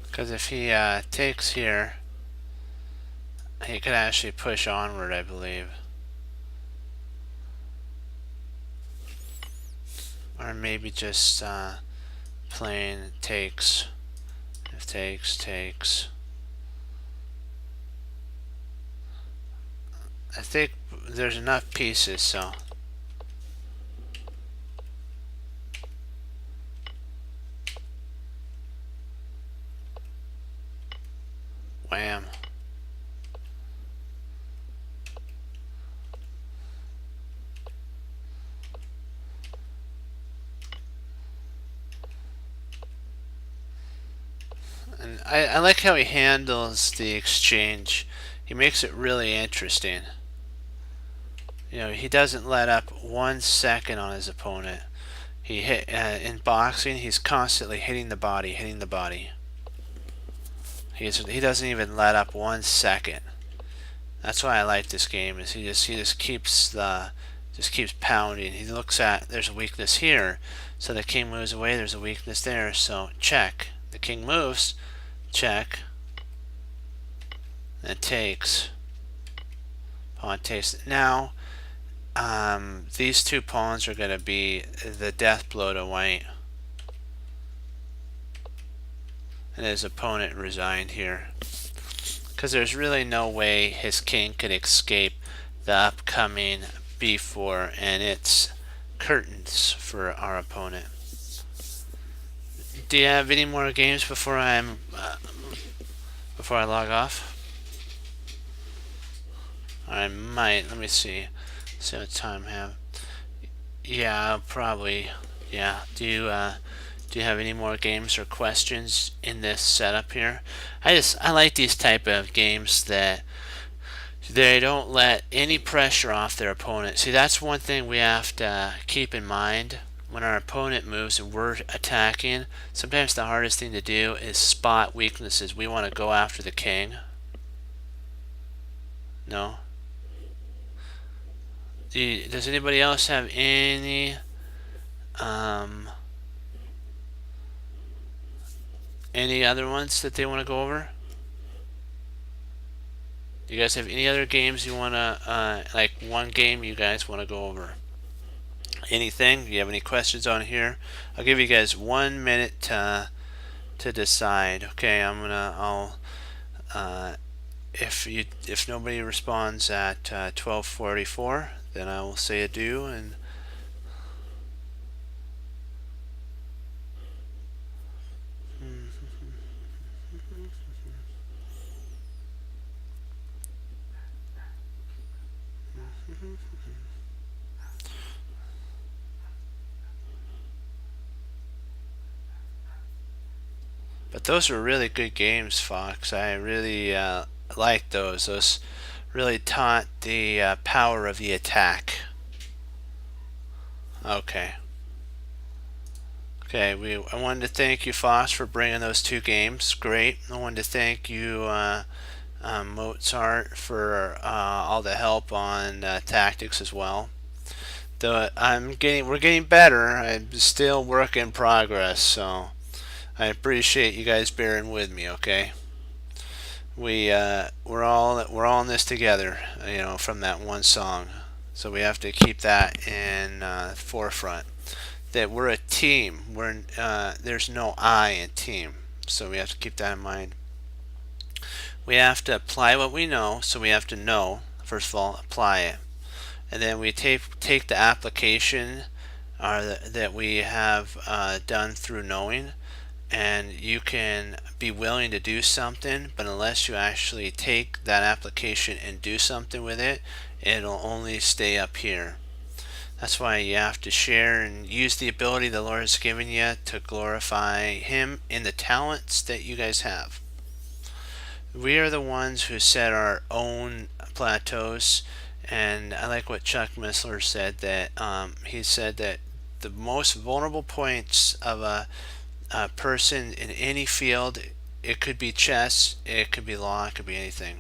Because if he takes here, he could actually push onward, I believe. Or maybe just plain takes. If takes. I think there's enough pieces, so. Bam. And I like how he handles the exchange. He makes it really interesting. You know, he doesn't let up 1 second on his opponent. He hit in boxing. He's constantly hitting the body, hitting the body. He doesn't even let up 1 second. That's why I like this game. Is he just keeps pounding. He looks at there's a weakness here, so the king moves away. There's a weakness there, so check. The king moves, check, and takes. Pawn takes. Now, these two pawns are going to be the death blow to white. And his opponent resigned here. Because there's really no way his king could escape the upcoming b4 and its curtains for our opponent. Do you have any more games before I log off? I might. Let me see. See what time I have. Yeah, probably. Yeah. Do you have any more games or questions in this setup here? I like these type of games that they don't let any pressure off their opponent. See, that's one thing we have to keep in mind when our opponent moves and we're attacking. Sometimes the hardest thing to do is spot weaknesses. We want to go after the king. No? Does anybody else have any other ones that they want to go over? Do you guys have any other games you want to, like one game you guys want to go over? Anything? Do you have any questions on here? I'll give you guys 1 minute to decide. Okay, if nobody responds at 12:44, then I will say adieu and but those were really good games, Fox. I really liked those. Those really taught the power of the attack. Okay. Okay, I wanted to thank you, Fox, for bringing those two games. Great. I wanted to thank you, Mozart, for all the help on tactics as well. Though we're getting better. I'm still work in progress, so I appreciate you guys bearing with me. Okay, we're all in this together. You know, from that one song, so we have to keep that in forefront. That we're a team. There's no I in team, so we have to keep that in mind. We have to apply what we know, so we have to know first of all, apply it, and then we take the application that we have done through knowing, and you can be willing to do something, but unless you actually take that application and do something with it, it'll only stay up here. That's why you have to share and use the ability the Lord has given you to glorify Him in the talents that you guys have. We are the ones who set our own plateaus, and I like what Chuck Missler said, that he said that the most vulnerable points of a person in any field, it could be chess, it could be law, it could be anything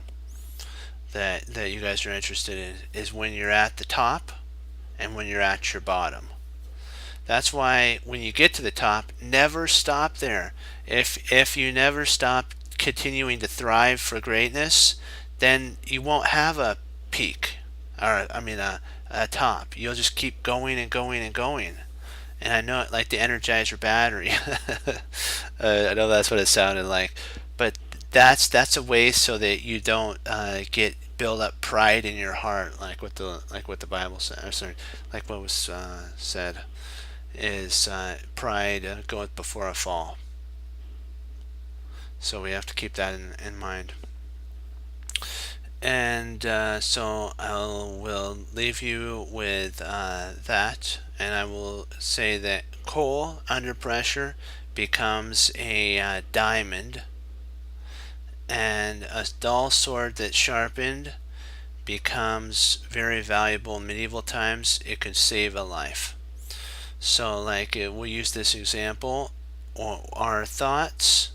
that you guys are interested in, is when you're at the top and when you're at your bottom. That's why when you get to the top, never stop there. If you never stop continuing to thrive for greatness, then you won't have a peak, or a top. You'll just keep going and going and going. And I know it like the Energizer battery. I know that's what it sounded like, but that's a way so that you don't build up pride in your heart, like what the Bible said, or sorry, like what was said, is pride goeth before a fall. So we have to keep that in mind. And so I will leave you with that, and I will say that coal under pressure becomes a diamond, and a dull sword that's sharpened becomes very valuable in medieval times. It could save a life. So, like, we'll use this example. Our thoughts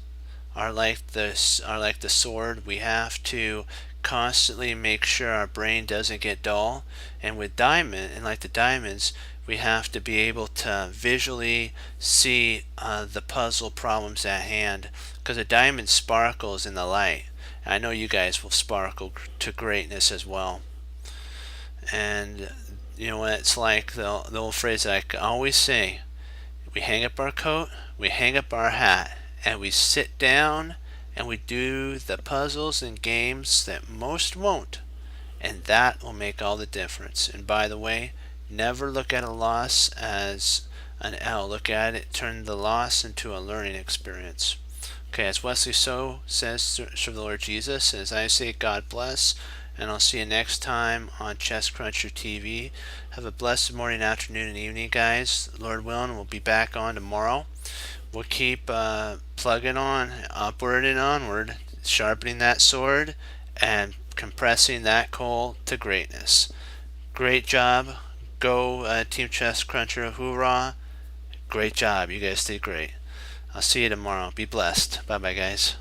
are like the sword. We have to constantly make sure our brain doesn't get dull. And with diamond, and like the diamonds, we have to be able to visually see the puzzle problems at hand, because a diamond sparkles in the light. I know you guys will sparkle to greatness as well. And you know what it's like, the old phrase that I always say: we hang up our coat, we hang up our hat, and we sit down and we do the puzzles and games that most won't. And that will make all the difference. And by the way, never look at a loss as an L. Look at it, turn the loss into a learning experience. Okay, as Wesley So says through the Lord Jesus, as I say, God bless, and I'll see you next time on Chess Cruncher TV. Have a blessed morning, afternoon, and evening, guys. Lord willing, we'll be back on tomorrow. We'll keep plugging on, upward and onward, sharpening that sword and compressing that coal to greatness. Great job. Go, Team Chess Cruncher. Hoorah. Great job. You guys did great. I'll see you tomorrow. Be blessed. Bye-bye, guys.